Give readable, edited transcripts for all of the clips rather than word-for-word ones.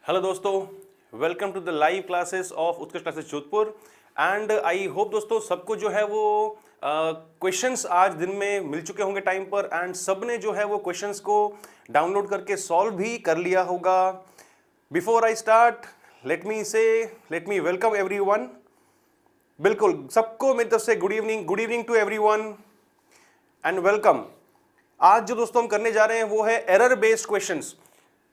Hello दोस्तों, welcome to the live classes of Utkarsh classes Jodhpur. And I hope दोस्तों सबको जो है वो क्वेश्चंस आज दिन में मिल चुके होंगे टाइम पर, एंड सब ने जो है वो क्वेश्चंस को डाउनलोड करके सॉल्व भी कर लिया होगा। Before I start let me welcome everyone. बिल्कुल सबको मेरी तरफ से good evening to everyone and welcome. आज जो दोस्तों हम करने जा रहे हैं वो है एरर बेस्ड क्वेश्चंस,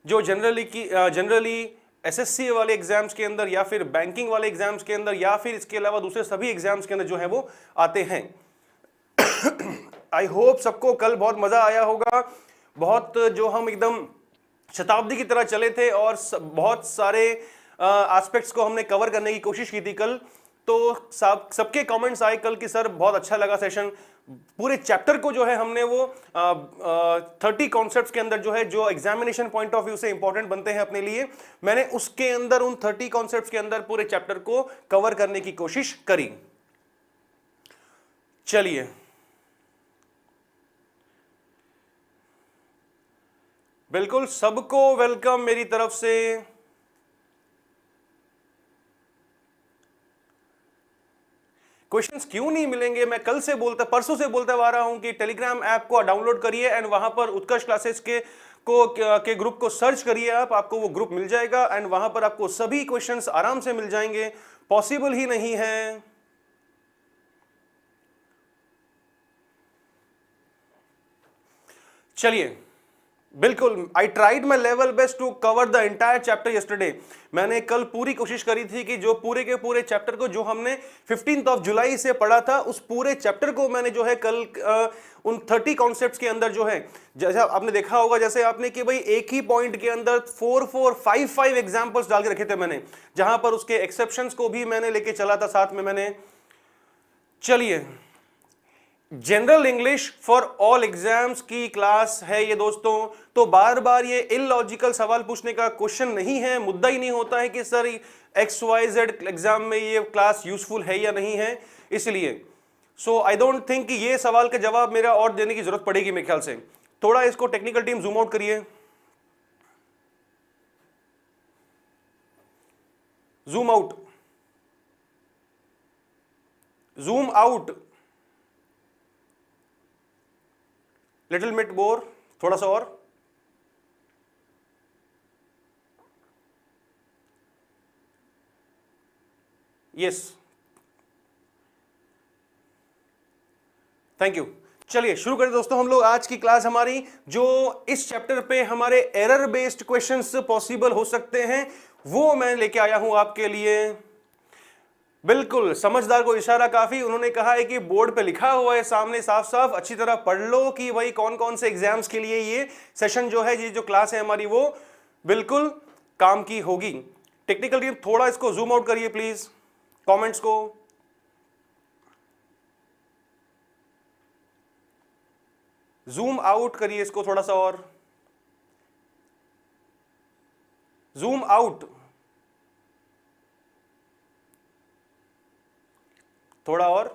जो जनरली एसएससी वाले एग्जाम्स के अंदर या फिर बैंकिंग वाले एग्जाम्स के अंदर या फिर इसके अलावा दूसरे सभी एग्जाम्स के अंदर जो है वो आते हैं। आई होप सबको कल बहुत मजा आया होगा। बहुत जो हम एकदम शताब्दी की तरह चले थे और बहुत सारे एस्पेक्ट्स को हमने कवर करने की कोशिश की थी कल। तो सबके कमेंट्स आए कल कि सर बहुत अच्छा लगा सेशन। पूरे चैप्टर को जो है हमने वो 30 कॉन्सेप्ट्स के अंदर जो है जो एग्जामिनेशन पॉइंट ऑफ व्यू से इंपॉर्टेंट बनते हैं अपने लिए, मैंने उसके अंदर उन 30 कॉन्सेप्ट्स के अंदर पूरे चैप्टर को कवर करने की कोशिश करी। चलिए बिल्कुल सबको वेलकम मेरी तरफ से। क्वेश्चंस क्यों नहीं मिलेंगे, मैं कल से परसों से बोलते आ रहा हूं कि टेलीग्राम ऐप को डाउनलोड करिए एंड वहां पर उत्कर्ष क्लासेस के ग्रुप को सर्च करिए। आपको वो ग्रुप मिल जाएगा एंड वहां पर आपको सभी क्वेश्चंस आराम से मिल जाएंगे। पॉसिबल ही नहीं है। चलिए बिल्कुल, I tried my level best to cover the entire chapter yesterday. मैंने कल पूरी कोशिश करी थी कि जो पूरे के पूरे चैप्टर को जो हमने 15 जुलाई से पढ़ा था उस पूरे चैप्टर को मैंने जो है कल उन 30 कॉन्सेप्ट्स के अंदर जो है, जैसा आपने देखा होगा जैसे आपने कि भाई एक ही पॉइंट के अंदर 4-4-5-5 एग्जाम्पल्स डाल के रखे थे मैंने, जहां पर उसके एक्सेप्शंस को भी मैंने लेके चला था साथ में मैंने। चलिए, general English for all exams की क्लास है ये दोस्तों। तो बार बार ये इलॉजिकल सवाल पूछने का क्वेश्चन नहीं है, मुद्दा ही नहीं होता है कि सर XYZ एग्जाम में ये क्लास यूजफुल है या नहीं है। इसलिए सो आई डोंट थिंक कि ये सवाल का जवाब मेरा और देने की जरूरत पड़ेगी मेरे ख्याल से। थोड़ा इसको टेक्निकल टीम जूम आउट करिए, zoom out little bit more, थोड़ा सा और। Yes, thank you. चलिए शुरू करें दोस्तों हम लोग आज की क्लास हमारी, जो इस चैप्टर पे हमारे एरर बेस्ड क्वेश्चंस पॉसिबल हो सकते हैं वो मैं लेके आया हूं आपके लिए। बिल्कुल, समझदार को इशारा काफी। उन्होंने कहा है कि बोर्ड पे लिखा हुआ है सामने साफ साफ, अच्छी तरह पढ़ लो कि भाई कौन कौन से एग्जाम्स के लिए ये सेशन जो है, ये जो क्लास है हमारी वो बिल्कुल काम की होगी। टेक्निकल टीम थोड़ा इसको जूम आउट करिए प्लीज, कमेंट्स को जूम आउट करिए, इसको थोड़ा सा और जूम आउट, थोड़ा और,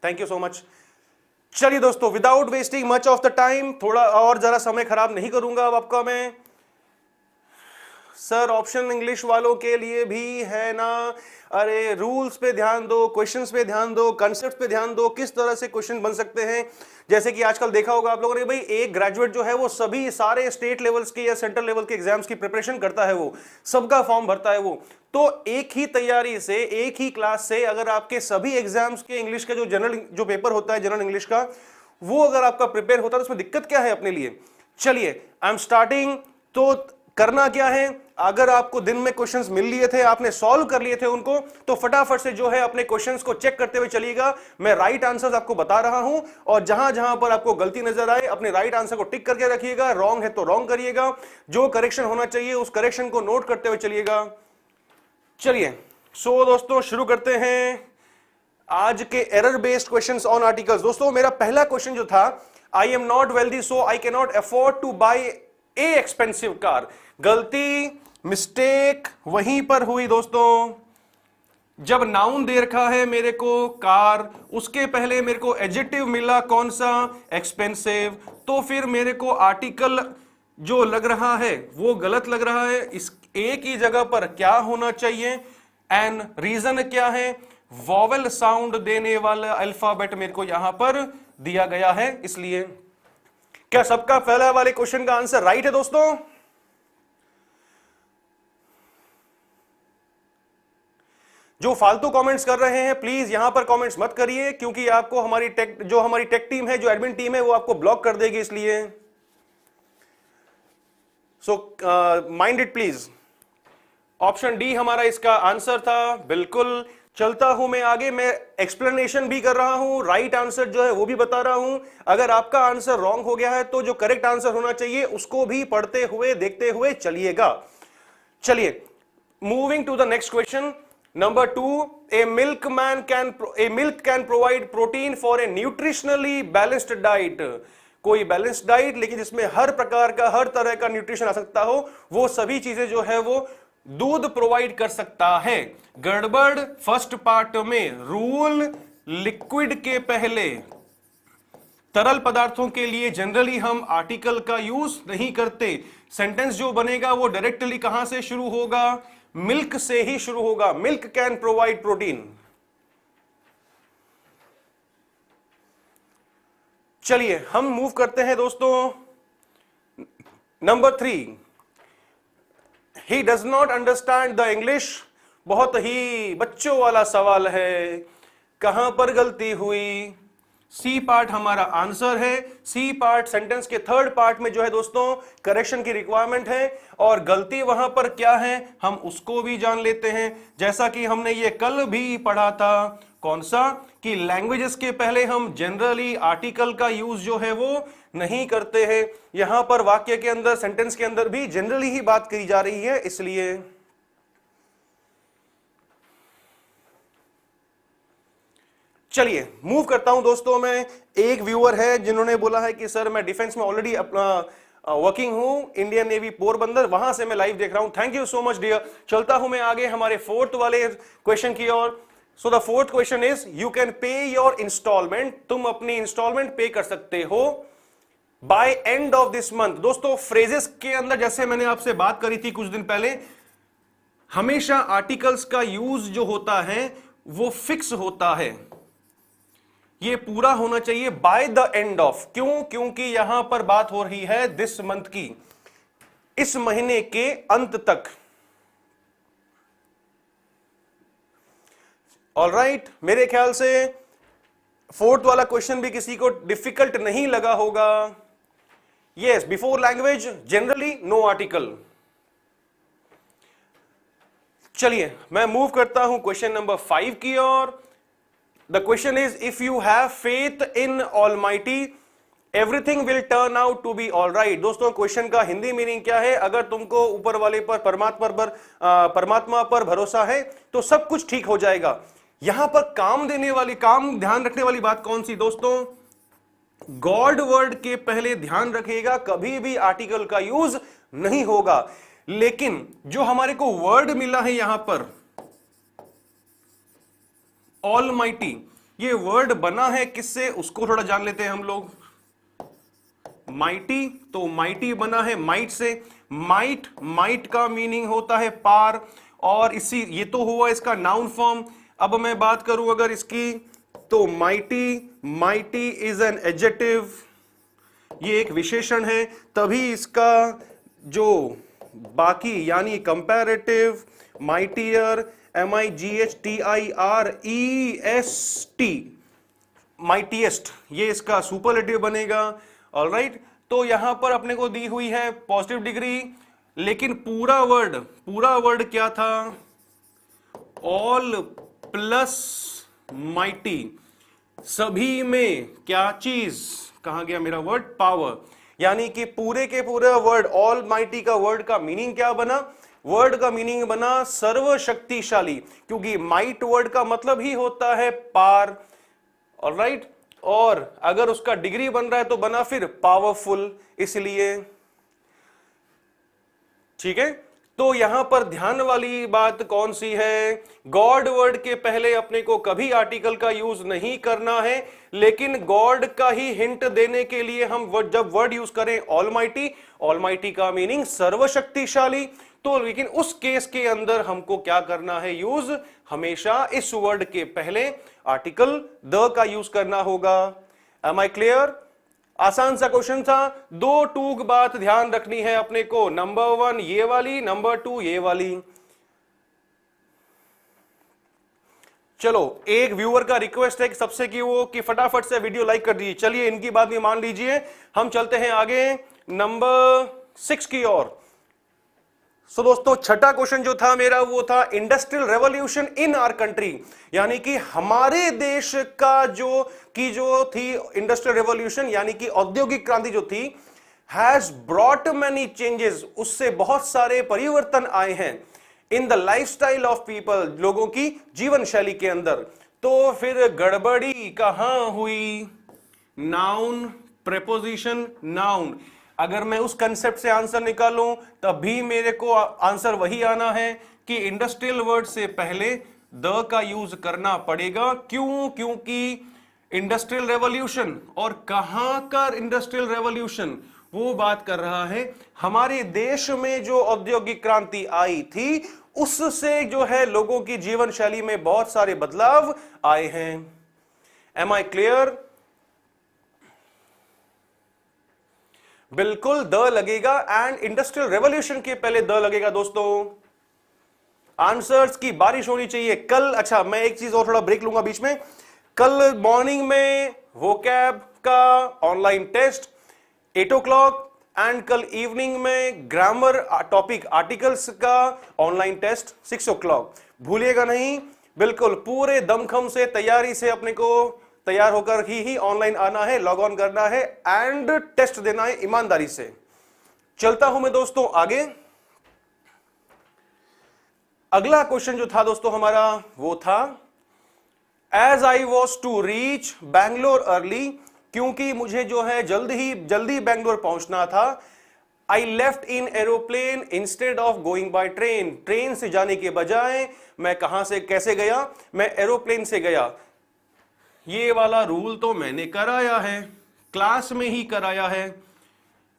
थैंक यू सो मच। चलिए दोस्तों, without wasting much of the time, थोड़ा और जरा समय खराब नहीं करूंगा अब आपका मैं। सर ऑप्शन इंग्लिश वालों के लिए भी है ना? अरे रूल्स पे ध्यान दो, क्वेश्चंस पे ध्यान दो, कंसेप्ट पे ध्यान दो, किस तरह से क्वेश्चन बन सकते हैं। जैसे कि आजकल देखा होगा आप लोगों ने, भाई एक ग्रेजुएट जो है वो सभी सारे स्टेट लेवल्स के या सेंट्रल लेवल के एग्जाम्स की प्रिपरेशन करता है, वो सबका फॉर्म भरता है वो। तो एक ही तैयारी से, एक ही क्लास से अगर आपके सभी एग्जाम्स के इंग्लिश का जो पेपर होता है जनरल इंग्लिश का, वो अगर आपका प्रिपेयर होता है तो उसमें दिक्कत क्या है अपने लिए। चलिए आई एम स्टार्टिंग। तो करना क्या है, अगर आपको दिन में क्वेश्चंस मिल लिए थे, आपने सॉल्व कर लिए थे उनको, तो फटाफट से जो है अपने क्वेश्चंस को चेक करते हुए चलिएगा। मैं राइट आंसर्स आपको बता रहा हूं और जहां जहां पर आपको गलती नजर आए अपने राइट आंसर को टिक करके रखिएगा, रॉन्ग है तो रॉन्ग करिएगा, जो करेक्शन होना चाहिए उस करेक्शन को नोट करते हुए चलिएगा। चलिए सो दोस्तों शुरू करते हैं आज के error based questions on articles. दोस्तों मेरा पहला क्वेश्चन जो था, I am not wealthy so I can not afford to buy a expensive car. गलती, मिस्टेक वहीं पर हुई दोस्तों। जब नाउन दे रखा है मेरे को कार, उसके पहले मेरे को एडजेक्टिव मिला कौन सा, एक्सपेंसिव, तो फिर मेरे को आर्टिकल जो लग रहा है वो गलत लग रहा है, इस एक ही जगह पर क्या होना चाहिए, एंड रीजन क्या है, वॉवेल साउंड देने वाला अल्फाबेट मेरे को यहां पर दिया गया है। इसलिए क्या सबका पहला वाले क्वेश्चन का आंसर राइट है दोस्तों? जो फालतू कमेंट्स कर रहे हैं प्लीज यहां पर कमेंट्स मत करिए, क्योंकि आपको हमारी टेक टीम है, जो एडमिन टीम है, वो आपको ब्लॉक कर देगी। इसलिए so mind it please. Option D हमारा इसका आंसर था। बिल्कुल, चलता हूं मैं आगे, मैं एक्सप्लेनेशन भी कर रहा हूं, राइट आंसर जो है वो भी बता रहा हूं। अगर आपका आंसर रॉन्ग हो गया है तो जो करेक्ट आंसर होना चाहिए उसको भी पढ़ते हुए देखते हुए चलिएगा। चलिए, moving to the next question number 2, a milk can provide protein for a nutritionally balanced diet। कोई बैलेंस्ड डाइट लेकिन जिसमें हर प्रकार का, हर तरह का न्यूट्रिशन आ सकता हो, वो सभी चीजें जो है वो दूध प्रोवाइड कर सकता है। गड़बड़ फर्स्ट पार्ट में, रूल लिक्विड के पहले तरल पदार्थों के लिए जनरली हम आर्टिकल का यूज नहीं करते। सेंटेंस जो बनेगा वो डायरेक्टली कहां से शुरू होगा, मिल्क से ही शुरू होगा। Milk can provide protein. चलिए हम मूव करते हैं दोस्तों number 3, he does not understand the English. बहुत ही बच्चों वाला सवाल है, कहां पर गलती हुई? सी पार्ट हमारा आंसर है। सी पार्ट सेंटेंस के थर्ड पार्ट में जो है दोस्तों करेक्शन की रिक्वायरमेंट है, और गलती वहां पर क्या है हम उसको भी जान लेते हैं। जैसा कि हमने ये कल भी पढ़ा था, कौन सा, कि लैंग्वेजेस के पहले हम जनरली आर्टिकल का यूज जो है वो नहीं करते हैं। यहां पर वाक्य के अंदर, सेंटेंस के अंदर भी जनरली ही बात करी जा रही है। इसलिए चलिए मूव करता हूं दोस्तों। मैं, एक व्यूअर है जिन्होंने बोला है कि सर मैं डिफेंस में ऑलरेडी अपना वर्किंग हूं, इंडियन नेवी पोरबंदर, वहां से मैं लाइव देख रहा हूं। Thank you so much dear. चलता हूं मैं आगे हमारे फोर्थ वाले क्वेश्चन की ओर। So the fourth question is, you can pay your instalment. तुम अपनी इंस्टॉलमेंट पे कर सकते हो by end of this month. दोस्तों फ्रेजेस के अंदर, जैसे मैंने आपसे बात करी थी कुछ दिन पहले, हमेशा आर्टिकल्स का यूज जो होता है वो फिक्स होता है। ये पूरा होना चाहिए बाय द एंड ऑफ। क्यों? क्योंकि यहां पर बात हो रही है दिस मंथ की, इस महीने के अंत तक। ऑलराइट, मेरे ख्याल से फोर्थ वाला क्वेश्चन भी किसी को डिफिकल्ट नहीं लगा होगा। Yes, before language generally no article. चलिए मैं मूव करता हूं क्वेश्चन नंबर 5 की ओर। The question is, if you have faith in Almighty, everything will turn out to be all right। दोस्तों क्वेश्चन का हिंदी मीनिंग क्या है? अगर तुमको ऊपर वाले पर, परमात्मा पर भरोसा है तो सब कुछ ठीक हो जाएगा। यहां पर काम ध्यान रखने वाली बात कौन सी दोस्तों? गॉड वर्ड के पहले ध्यान रखिएगा, कभी भी आर्टिकल का यूज नहीं होगा। लेकिन जो हमारे को वर्ड मिला है यहां पर ऑलमाइटी, ये वर्ड बना है किससे उसको थोड़ा जान लेते हैं हम लोग। माइटी, तो माइटी बना है माइट से। माइट का मीनिंग होता है पार, और ये तो हुआ इसका नाउन फॉर्म। अब मैं बात करूं अगर इसकी, तो माइटी इज एन एडजेक्टिव, ये एक विशेषण है। तभी इसका जो बाकी यानी कंपैरेटिव, माइटियर, MIGHTIREST, माइटीएस्ट, ये इसका सुपरलेटिव बनेगा। ऑलराइट, तो यहां पर अपने को दी हुई है पॉजिटिव डिग्री, लेकिन पूरा वर्ड क्या था? ऑल प्लस माइटी, सभी में क्या चीज, कहां गया मेरा वर्ड? पावर। यानी कि पूरे के पूरे वर्ड, ऑल माइटी का वर्ड का मीनिंग क्या बना? वर्ड का मीनिंग बना सर्वशक्तिशाली, क्योंकि माइट वर्ड का मतलब ही होता है पार। ऑलराइट, और अगर उसका डिग्री बन रहा है तो बना फिर पावरफुल, इसलिए ठीक है। तो यहां पर ध्यान वाली बात कौन सी है, गॉड वर्ड के पहले अपने को कभी आर्टिकल का यूज नहीं करना है, लेकिन गॉड का ही हिंट देने के लिए हम जब वर्ड यूज करें ऑलमाइटी, ऑलमाइटी का मीनिंग सर्वशक्तिशाली, तो लेकिन उस केस के अंदर हमको क्या करना है, यूज हमेशा इस वर्ड के पहले आर्टिकल द का यूज करना होगा। Am I clear? आसान सा क्वेश्चन था। दो टूक बात ध्यान रखनी है अपने को, नंबर 1 ये वाली, नंबर 2 ये वाली। चलो, एक व्यूअर का रिक्वेस्ट है कि सबसे कि वो कि फटाफट से वीडियो लाइक कर दीजिए। चलिए, इनकी बात भी मान लीजिए, हम चलते हैं आगे नंबर 6 की ओर। सो दोस्तों, छठा क्वेश्चन जो था मेरा वो था industrial revolution in our country, यानी कि हमारे देश का जो थी इंडस्ट्रियल रेवोल्यूशन, यानी कि औद्योगिक क्रांति जो थी, हैज ब्रॉट मैनी चेंजेस, उससे बहुत सारे परिवर्तन आए हैं in the lifestyle of people, लोगों की जीवन शैली के अंदर। तो फिर गड़बड़ी कहां हुई? Noun, preposition, noun. अगर मैं उस कंसेप्ट से आंसर निकालूं तब भी मेरे को आंसर वही आना है कि इंडस्ट्रियल वर्ड से पहले द का यूज करना पड़ेगा। क्यों? क्योंकि इंडस्ट्रियल रेवोल्यूशन, और कहां का इंडस्ट्रियल रेवोल्यूशन, वो बात कर रहा है हमारे देश में जो औद्योगिक क्रांति आई थी, उससे जो है लोगों की जीवन शैली में बहुत सारे बदलाव आए हैं। Am I clear? बिल्कुल द लगेगा, एंड इंडस्ट्रियल रेवोल्यूशन के पहले द लगेगा दोस्तों। आंसर्स की बारिश होनी चाहिए कल। अच्छा, मैं एक चीज और थोड़ा ब्रेक लूंगा बीच में। कल मॉर्निंग में वोकैब का ऑनलाइन टेस्ट 8 o'clock, एंड कल इवनिंग में ग्रामर टॉपिक आर्टिकल्स का ऑनलाइन टेस्ट 6 o'clock। भूलिएगा नहीं, बिल्कुल पूरे दमखम से तैयारी से अपने को तैयार होकर ही ऑनलाइन आना है, लॉग ऑन करना है एंड टेस्ट देना है ईमानदारी से। चलता हूं मैं दोस्तों आगे। अगला क्वेश्चन जो था दोस्तों हमारा वो था as I was to reach Bangalore early, क्योंकि मुझे जो है जल्दी बैंगलोर पहुंचना था। I left in aeroplane instead of going by train, train से जाने के बजाय मैं कहां से कैसे गया, मैं एरोप्लेन से गया। ये वाला रूल तो मैंने कराया है, क्लास में ही कराया है,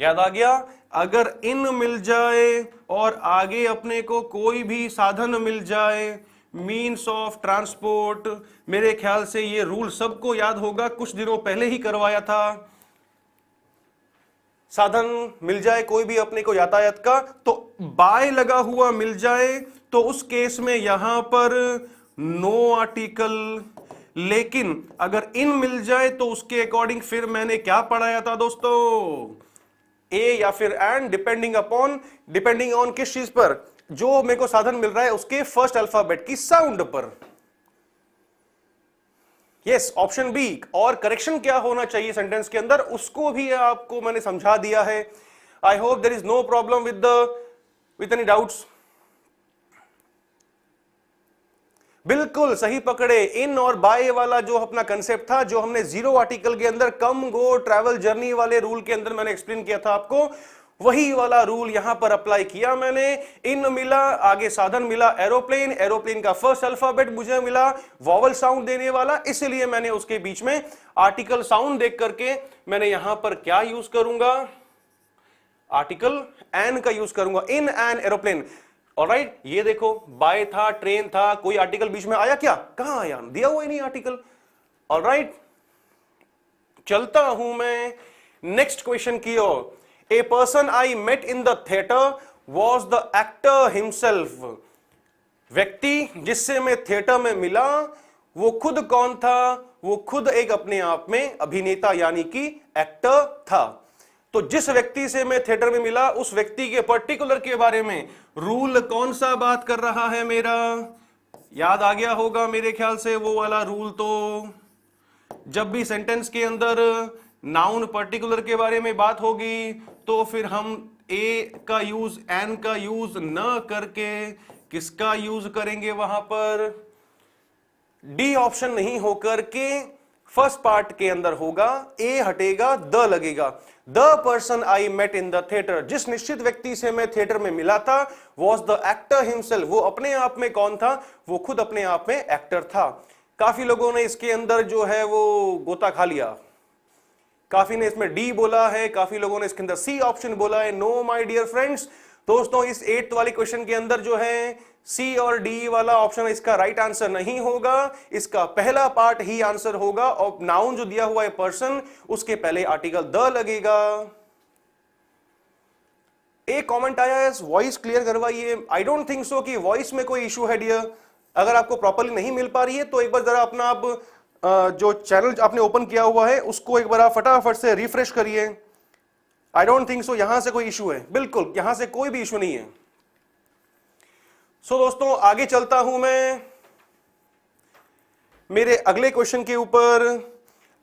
याद आ गया। अगर इन मिल जाए और आगे अपने को कोई भी साधन मिल जाए, मीन्स ऑफ ट्रांसपोर्ट, मेरे ख्याल से ये रूल सबको याद होगा, कुछ दिनों पहले ही करवाया था। साधन मिल जाए कोई भी अपने को यातायात का, तो बाय लगा हुआ मिल जाए तो उस केस में यहां पर नो आर्टिकल, लेकिन अगर इन मिल जाए तो उसके अकॉर्डिंग फिर मैंने क्या पढ़ाया था दोस्तों, ए या फिर एंड, डिपेंडिंग ऑन किस चीज पर, जो मेरे को साधन मिल रहा है उसके फर्स्ट अल्फाबेट की साउंड पर। Yes, option B. और करेक्शन क्या होना चाहिए सेंटेंस के अंदर, उसको भी आपको मैंने समझा दिया है। I hope there is no problem with any doubts. बिल्कुल सही पकड़े। इन और बाय वाला जो अपना कंसेप्ट था, जो हमने जीरो आर्टिकल के अंदर कम गो ट्रैवल जर्नी वाले रूल के अंदर मैंने एक्सप्लेन किया था आपको, वही वाला रूल यहां पर अप्लाई किया मैंने। इन मिला, आगे साधन मिला एरोप्लेन, एरोप्लेन का फर्स्ट अल्फाबेट मुझे मिला वॉवल साउंड देने वाला, इसलिए मैंने उसके बीच में आर्टिकल साउंड देख करके मैंने यहां पर क्या यूज करूंगा, आर्टिकल एन का यूज करूंगा, इन एन एरोप्लेन। ऑलराइट, ये देखो बाय था, ट्रेन था, कोई आर्टिकल बीच में आया क्या, कहां आया, दिया हुआ ही नहीं आर्टिकल। ऑलराइट, चलता हूं मैं नेक्स्ट क्वेश्चन की ओर। A person I met in the theatre was the actor himself, व्यक्ति जिससे मैं थिएटर में मिला वो खुद कौन था, वो खुद एक अपने आप में अभिनेता यानी कि एक्टर था। तो जिस व्यक्ति से मैं थिएटर में मिला उस व्यक्ति के पर्टिकुलर के बारे में रूल कौन सा बात कर रहा है मेरा, याद आ गया होगा मेरे ख्याल से वो वाला रूल। तो जब भी सेंटेंस के अंदर नाउन पर्टिकुलर के बारे में बात होगी तो फिर हम ए का यूज, एन का यूज न करके किसका यूज करेंगे वहां पर, डी ऑप्शन नहीं होकर के फर्स्ट पार्ट के अंदर होगा, ए हटेगा, द लगेगा। The person I met in the theatre, जिस निश्चित व्यक्ति से मैं थिएटर में मिला था, वॉज द एक्टर हिमसेल्फ, वो अपने आप में कौन था, वो खुद अपने आप में एक्टर था। काफी लोगों ने इसके अंदर जो है वो गोता खा लिया, काफी ने इसमें डी बोला है, काफी लोगों ने इसके अंदर सी ऑप्शन बोला है। नो माय डियर फ्रेंड्स, दोस्तों इस 8th वाली क्वेश्चन के अंदर जो है सी और डी वाला ऑप्शन इसका राइट आंसर नहीं होगा, इसका पहला पार्ट ही आंसर होगा। और नाउन जो दिया हुआ है पर्सन, उसके पहले आर्टिकल द लगेगा। एक कमेंट आया है वॉइस क्लियर करवाइए। आई डोंट थिंक सो कि वॉइस में कोई इशू है डियर। अगर आपको प्रॉपर्ली नहीं मिल पा रही है तो एक बार जरा अपना आप जो चैनल आपने ओपन किया हुआ है उसको एक बार फटाफट से रिफ्रेश करिए। आई डोंट थिंक सो यहां से कोई इशू है, बिल्कुल यहां से कोई भी इशू नहीं है। सो दोस्तों आगे चलता हूं मैं मेरे अगले क्वेश्चन के ऊपर।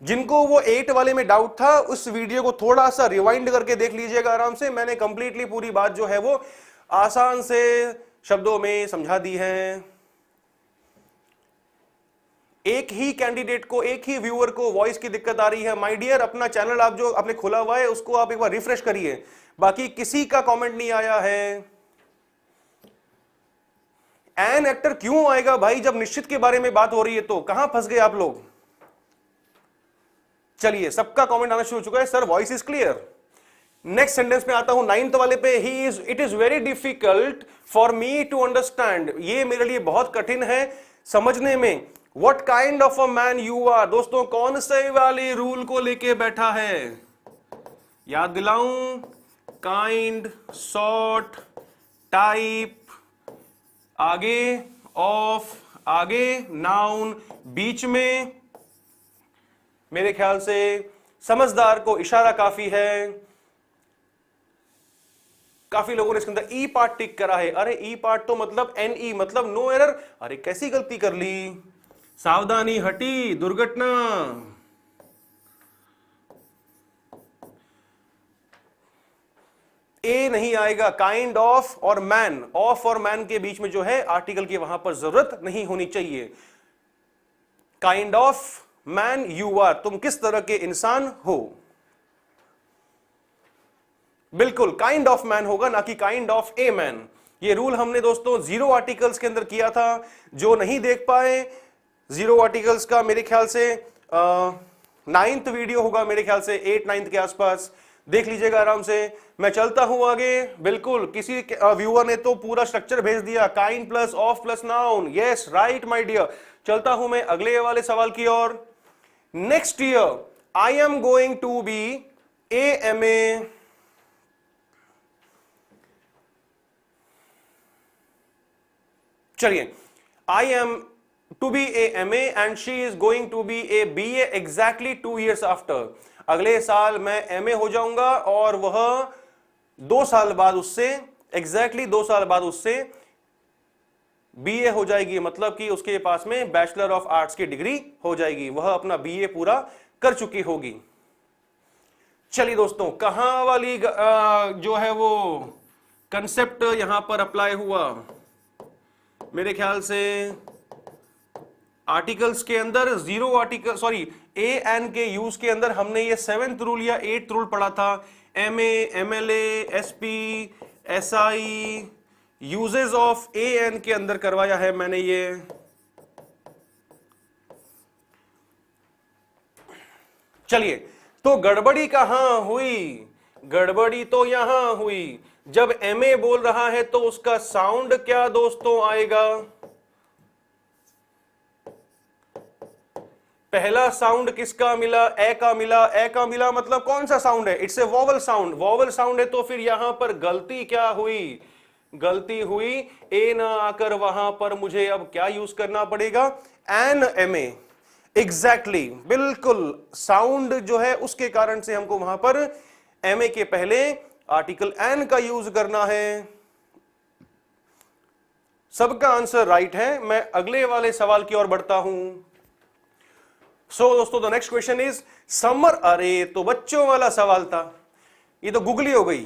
जिनको वो 8 वाले में डाउट था, उस वीडियो को थोड़ा सा रिवाइंड करके देख लीजिएगा आराम से। मैंने कंप्लीटली पूरी बात जो है वो आसान से शब्दों में समझा दी है। एक ही कैंडिडेट को, एक ही व्यूअर को वॉइस की दिक्कत आ रही है। माय डियर, अपना चैनल आप जो आपने खोला हुआ है उसको आप एक बार रिफ्रेश करिए। बाकी किसी का कमेंट नहीं आया है। एन एक्टर क्यों आएगा भाई, जब निश्चित के बारे में बात हो रही है तो कहां फंस गए आप लोग। चलिए, सबका कमेंट आना शुरू हो चुका है, sir voice is clear. Next sentence में आता हूं 9th वाले पे। It is very difficult for me to understand, ये मेरे लिए बहुत कठिन है समझने में। What kind of a man you are? दोस्तों कौन से वाले रूल को लेके बैठा है, याद दिलाऊं। काइंड, सॉर्ट, टाइप, आगे ऑफ, आगे नाउन, बीच में। मेरे ख्याल से समझदार को इशारा काफी है। काफी लोगों ने इसके अंदर ई पार्ट टिक करा है। अरे ई पार्ट तो मतलब NE, मतलब नो एरर। अरे कैसी गलती कर ली, सावधानी हटी दुर्घटना। ए नहीं आएगा। काइंड ऑफ और मैन, ऑफ और मैन के बीच में जो है आर्टिकल की वहां पर जरूरत नहीं होनी चाहिए। Kind of man you are, तुम किस तरह के इंसान हो। बिल्कुल काइंड ऑफ मैन होगा, ना कि काइंड ऑफ ए मैन। ये रूल हमने दोस्तों 0 आर्टिकल्स के अंदर किया था। जो नहीं देख पाए 0 आर्टिकल्स का, मेरे ख्याल से 9th वीडियो होगा, मेरे ख्याल से 8-9 के आसपास, देख लीजिएगा आराम से। मैं चलता हूं आगे। बिल्कुल किसी व्यूअर ने तो पूरा स्ट्रक्चर भेज दिया, kind plus of plus noun. Yes right my dear. चलता हूं मैं अगले वाले सवाल की ओर। Next year I am going to be AMA चलिए, I am to be a MA and she is going to be a BA exactly 2 years after। अगले साल मैं MA हो जाऊंगा और वह 2 साल बाद उससे, एग्जैक्टली 2 साल बाद उससे BA हो जाएगी। मतलब कि उसके पास में बैचलर ऑफ आर्ट्स की डिग्री हो जाएगी, वह अपना BA पूरा कर चुकी होगी। चलिए दोस्तों, कहां वाली जो है वो कंसेप्ट यहां पर अप्लाई हुआ, मेरे ख्याल से आर्टिकल्स के अंदर 0 आर्टिकल, सॉरी AN के यूज के अंदर हमने ये 7th रूल या 8th रूल पढ़ा था। MA, MLA, SP, SI, uses of AN के अंदर करवाया है मैंने ये। चलिए, तो गड़बड़ी कहां हुई, गड़बड़ी तो यहां हुई। जब MA बोल रहा है तो उसका साउंड क्या दोस्तों आएगा। पहला साउंड किसका मिला, ए का मिला। ए का मिला मतलब कौन सा साउंड है, it's a vowel sound. Vowel sound है तो फिर यहां पर गलती क्या हुई, गलती हुई ए ना आकर वहां पर मुझे अब क्या यूज करना पड़ेगा, एन MA। एग्जैक्टली, बिल्कुल साउंड जो है उसके कारण से हमको वहां पर MA के पहले आर्टिकल एन का यूज करना है। सबका आंसर राइट है। मैं अगले वाले सवाल की ओर बढ़ता हूं। सो दोस्तों, the next question is summer. अरे तो बच्चों वाला सवाल था, ये तो गुगली हो गई।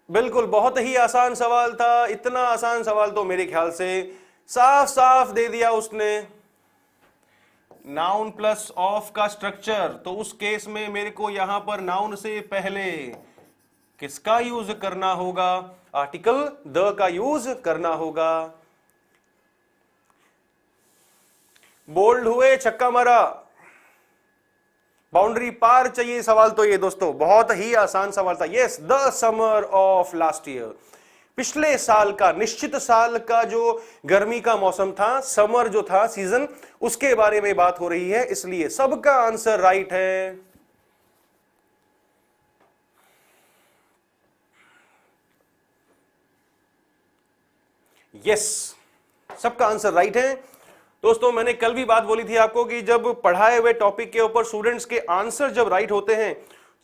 बिल्कुल बहुत ही आसान सवाल था। इतना आसान सवाल तो मेरे ख्याल से साफ साफ दे दिया उसने नाउन प्लस ऑफ का स्ट्रक्चर, तो उस केस में मेरे को यहां पर नाउन से पहले किसका यूज करना होगा? आर्टिकल द का यूज करना होगा। बोल्ड हुए, छक्का मारा, बाउंड्री पार चाहिए। सवाल तो ये दोस्तों बहुत ही आसान सवाल था। Yes, the summer of last year, पिछले साल का, निश्चित साल का जो गर्मी का मौसम था, समर जो था सीजन, उसके बारे में बात हो रही है, इसलिए सबका आंसर राइट है। यस, सबका आंसर राइट है। दोस्तों मैंने कल भी बात बोली थी आपको कि जब पढ़ाए हुए टॉपिक के ऊपर स्टूडेंट्स के आंसर जब राइट होते हैं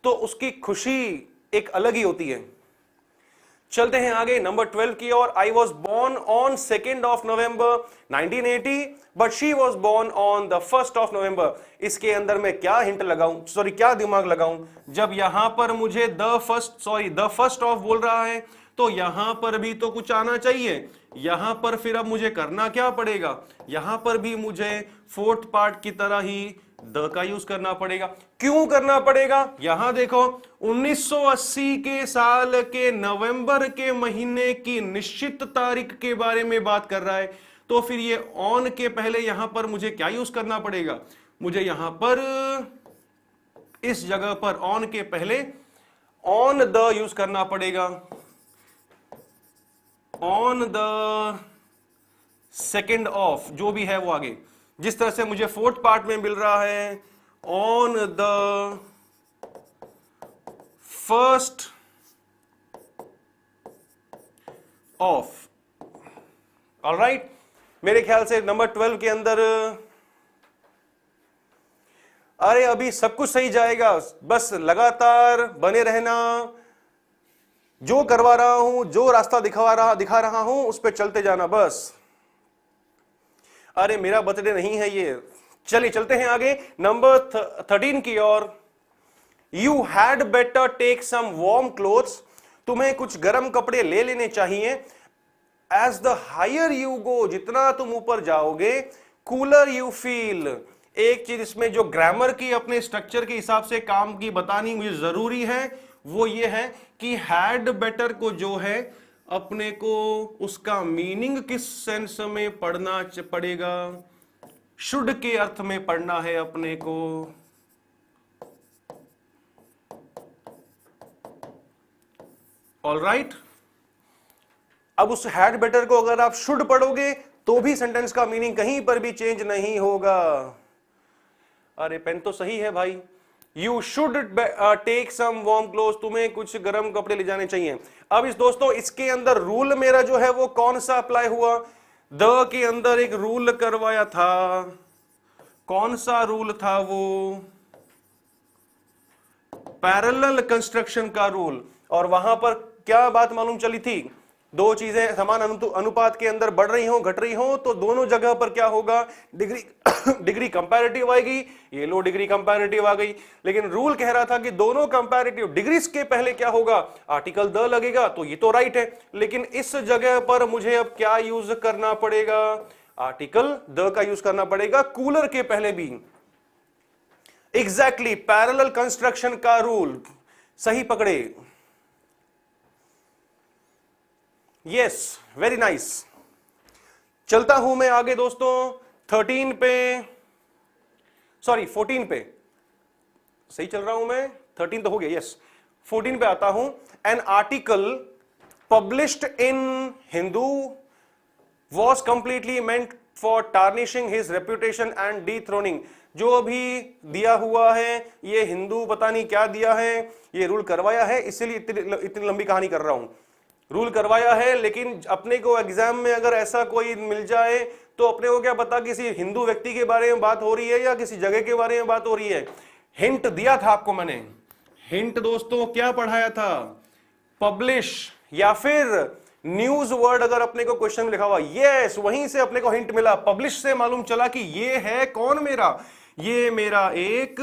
तो उसकी खुशी एक अलग ही होती है। चलते हैं आगे नंबर 12 की ओर। I was born on 2 November 1980 but she was born on the 1 November. इसके अंदर मैं क्या हिंट लगाऊं, सॉरी क्या दिमाग लगाऊं? जब यहां पर मुझे द फर्स्ट ऑफ बोल रहा है तो यहां पर भी तो कुछ आना चाहिए। यहां पर फिर अब मुझे करना क्या पड़ेगा? यहां पर भी मुझे फोर्थ पार्ट की तरह ही द का यूज करना पड़ेगा। क्यों करना पड़ेगा? यहां देखो, 1980 के साल के नवंबर के महीने की निश्चित तारीख के बारे में बात कर रहा है, तो फिर ये ऑन के पहले यहां पर मुझे क्या यूज करना पड़ेगा? मुझे यहां पर इस जगह पर ऑन के पहले ऑन द यूज करना पड़ेगा। ऑन द 2 ऑफ जो भी है वो आगे, जिस तरह से मुझे फोर्थ पार्ट में मिल रहा है, ऑन द 1 ऑफ। ऑलराइट, मेरे ख्याल से नंबर 12 के अंदर, अरे अभी सब कुछ सही जाएगा, बस लगातार बने रहना, जो करवा रहा हूं, जो रास्ता दिखा रहा हूं उस पर चलते जाना बस। अरे मेरा बर्थडे नहीं है ये। चलिए चलते हैं आगे नंबर 13 की ओर। You had better take some warm clothes, तुम्हें कुछ गर्म कपड़े ले लेने चाहिए। As the higher you go, जितना तुम ऊपर जाओगे, कूलर यू फील। एक चीज इसमें जो ग्रामर की अपने स्ट्रक्चर के हिसाब से काम की बतानी मुझे जरूरी है, वो ये है कि हैड बेटर को जो है अपने को उसका मीनिंग किस सेंस में पढ़ना पड़ेगा? शुड के अर्थ में पढ़ना है अपने को। ऑलराइट, अब उस हैड बेटर को अगर आप शुड पढ़ोगे तो भी सेंटेंस का मीनिंग कहीं पर भी चेंज नहीं होगा। अरे पेन तो सही है भाई। You should take some warm cloth, तुम्हें कुछ गर्म कपड़े ले जाने चाहिए। अब इस दोस्तों इसके अंदर रूल मेरा जो है वो कौन सा अप्लाई हुआ? द के अंदर एक रूल करवाया था, कौन सा रूल था वो? पैरेलल कंस्ट्रक्शन का रूल। और वहां पर क्या बात मालूम चली थी? दो चीजें समान अनुपात के अंदर बढ़ रही हो, घट रही हो, तो दोनों जगह पर क्या होगा? डिग्री कंपैरेटिव आएगी। ये लो डिग्री कंपैरेटिव आ गई, लेकिन रूल कह रहा था कि दोनों कंपैरेटिव डिग्रीज के पहले क्या होगा? आर्टिकल द लगेगा। तो ये तो राइट है, लेकिन इस जगह पर मुझे अब क्या यूज करना पड़ेगा? आर्टिकल द का यूज करना पड़ेगा कूलर के पहले भी। एग्जैक्टली, पैरेलल कंस्ट्रक्शन का रूल सही पकड़े। Yes, very nice. चलता हूं मैं आगे दोस्तों 13 पे, सॉरी 14 पे। सही चल रहा हूं मैं? 13 तो हो गया, यस। 14 पे आता हूं। An article published in Hindu was completely meant for tarnishing his reputation and dethroning. जो अभी दिया हुआ है ये हिंदू पता नहीं क्या दिया है, ये रूल करवाया है, इसीलिए इतनी लंबी कहानी कर रहा हूं। रूल करवाया है, लेकिन अपने को एग्जाम में अगर ऐसा कोई मिल जाए तो अपने को क्या पता किसी हिंदू व्यक्ति के बारे में बात हो रही है या किसी जगह के बारे में बात हो रही है। हिंट दिया था आपको मैंने। हिंट दोस्तों क्या पढ़ाया था? पब्लिश या फिर न्यूज वर्ड अगर अपने को क्वेश्चन में लिखा हुआ, यस, वहीं से अपने को हिंट मिला। पब्लिश से मालूम चला कि ये है कौन मेरा? ये मेरा एक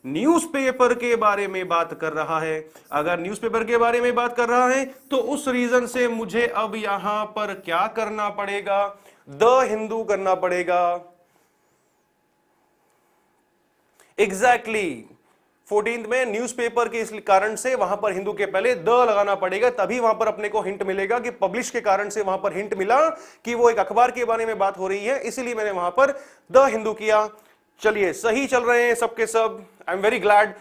न्यूज़पेपर के बारे में बात कर रहा है। अगर न्यूज़पेपर के बारे में बात कर रहा है तो उस रीजन से मुझे अब यहां पर क्या करना पड़ेगा? द हिंदू करना पड़ेगा। एग्जैक्टली 14th में न्यूज़पेपर के इस कारण से वहां पर हिंदू के पहले द लगाना पड़ेगा, तभी वहां पर अपने को हिंट मिलेगा कि पब्लिश के कारण से वहां पर हिंट मिला कि वो एक अखबार के बारे में बात हो रही है, इसीलिए मैंने वहां पर द हिंदू किया। चलिए सही चल रहे हैं सबके सब, I am very glad.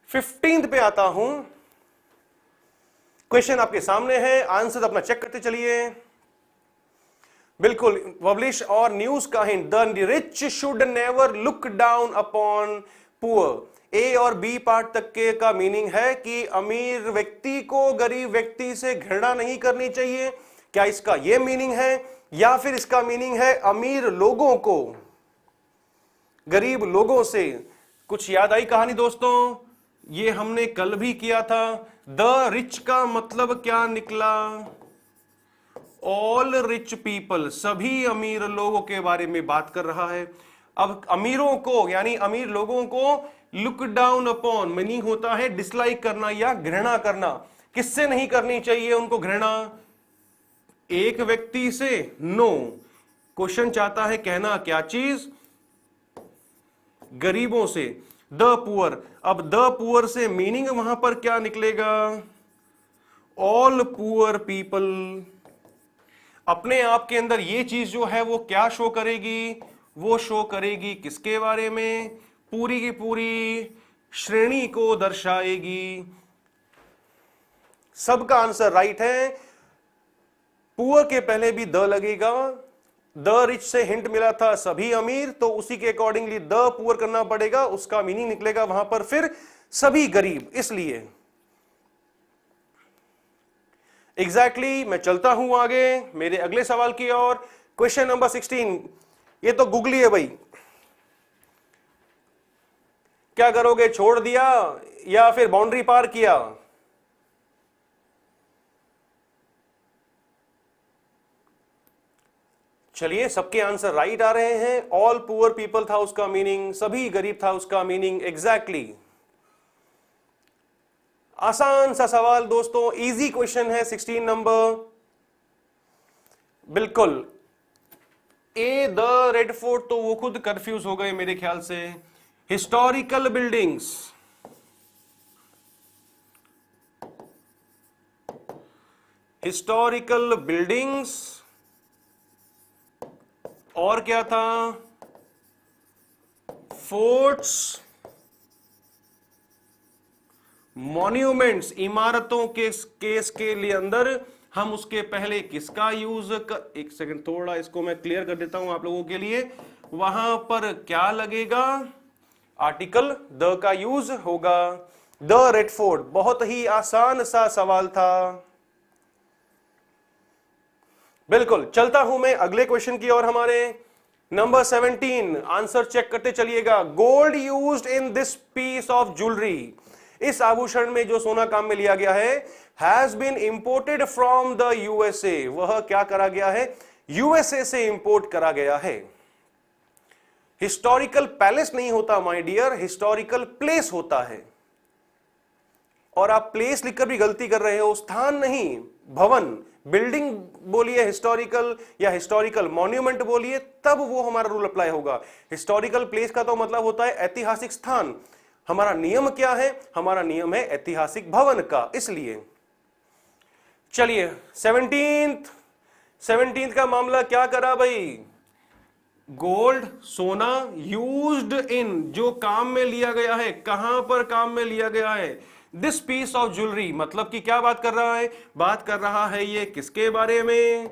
15th पे आता हूं, क्वेश्चन आपके सामने है, आंसर अपना चेक करते चलिए। बिल्कुल, पब्लिश और न्यूज का hint, the rich should never look down upon poor. A और बी पार्ट तक के का मीनिंग है कि अमीर व्यक्ति को गरीब व्यक्ति से घृणा नहीं करनी चाहिए, क्या इसका यह मीनिंग है? या फिर इसका मीनिंग है अमीर लोगों को गरीब लोगों से? कुछ याद आई कहानी दोस्तों? ये हमने कल भी किया था। द रिच का मतलब क्या निकला? ऑल रिच पीपल, सभी अमीर लोगों के बारे में बात कर रहा है। अब अमीरों को यानी अमीर लोगों को लुक डाउन अपॉन मीनिंग होता है डिसलाइक करना या घृणा करना। किससे नहीं करनी चाहिए उनको घृणा? एक व्यक्ति से? नो। क्वेश्चन चाहता है कहना क्या चीज? गरीबों से, द पुअर। अब द पुअर से मीनिंग वहां पर क्या निकलेगा? All poor people. अपने आप के अंदर ये चीज जो है वो क्या शो करेगी? वो शो करेगी किसके बारे में? पूरी की पूरी श्रेणी को दर्शाएगी। सबका आंसर राइट है। पुअर के पहले भी द लगेगा। द रिच से हिंट मिला था सभी अमीर, तो उसी के अकॉर्डिंगली द पुअर करना पड़ेगा, उसका मीनिंग निकलेगा वहां पर फिर सभी गरीब। इसलिए एग्जैक्टली मैं चलता हूं आगे मेरे अगले सवाल की ओर। क्वेश्चन नंबर 16, ये तो गूगली है भाई। क्या करोगे, छोड़ दिया या फिर बाउंड्री पार किया? चलिए सबके आंसर राइट आ रहे हैं। ऑल पुअर पीपल था उसका मीनिंग, सभी गरीब था उसका मीनिंग। एग्जैक्टली आसान सा सवाल दोस्तों, इजी क्वेश्चन है 16 नंबर। बिल्कुल ए द रेड फोर्ट, तो वो खुद कंफ्यूज हो गए मेरे ख्याल से। हिस्टोरिकल बिल्डिंग्स, हिस्टोरिकल बिल्डिंग्स और क्या था? फोर्ट्स, मॉन्यूमेंट्स, इमारतों के केस के लिए अंदर हम उसके पहले किसका यूज कर, एक सेकंड थोड़ा इसको मैं क्लियर कर देता हूं आप लोगों के लिए। वहां पर क्या लगेगा? आर्टिकल द का यूज होगा। द रेड फोर्ट, बहुत ही आसान सा सवाल था। बिल्कुल चलता हूं मैं अगले क्वेश्चन की ओर हमारे। नंबर 17, आंसर चेक करते चलिएगा। Gold used in this piece of jewellery, इस आभूषण में जो सोना काम में लिया गया है, has been imported from the USA, वह क्या करा गया है? यूएसए से इंपोर्ट करा गया है। हिस्टोरिकल पैलेस नहीं होता माय डियर, हिस्टोरिकल प्लेस होता है। और आप प्लेस लिखकर भी गलती कर रहे हो, स्थान नहीं, भवन, बिल्डिंग बोलिए हिस्टोरिकल, या हिस्टोरिकल मॉन्यूमेंट बोलिए, तब वो हमारा रूल अप्लाई होगा। हिस्टोरिकल प्लेस का तो मतलब होता है ऐतिहासिक स्थान। हमारा नियम क्या है? हमारा नियम है ऐतिहासिक भवन का। इसलिए चलिए 17th का मामला क्या करा भाई? गोल्ड, सोना, यूज्ड इन, जो काम में लिया गया है, कहां पर काम में लिया गया है? दिस पीस ऑफ ज्वेलरी, मतलब कि क्या बात कर रहा है? बात कर रहा है ये किसके बारे में?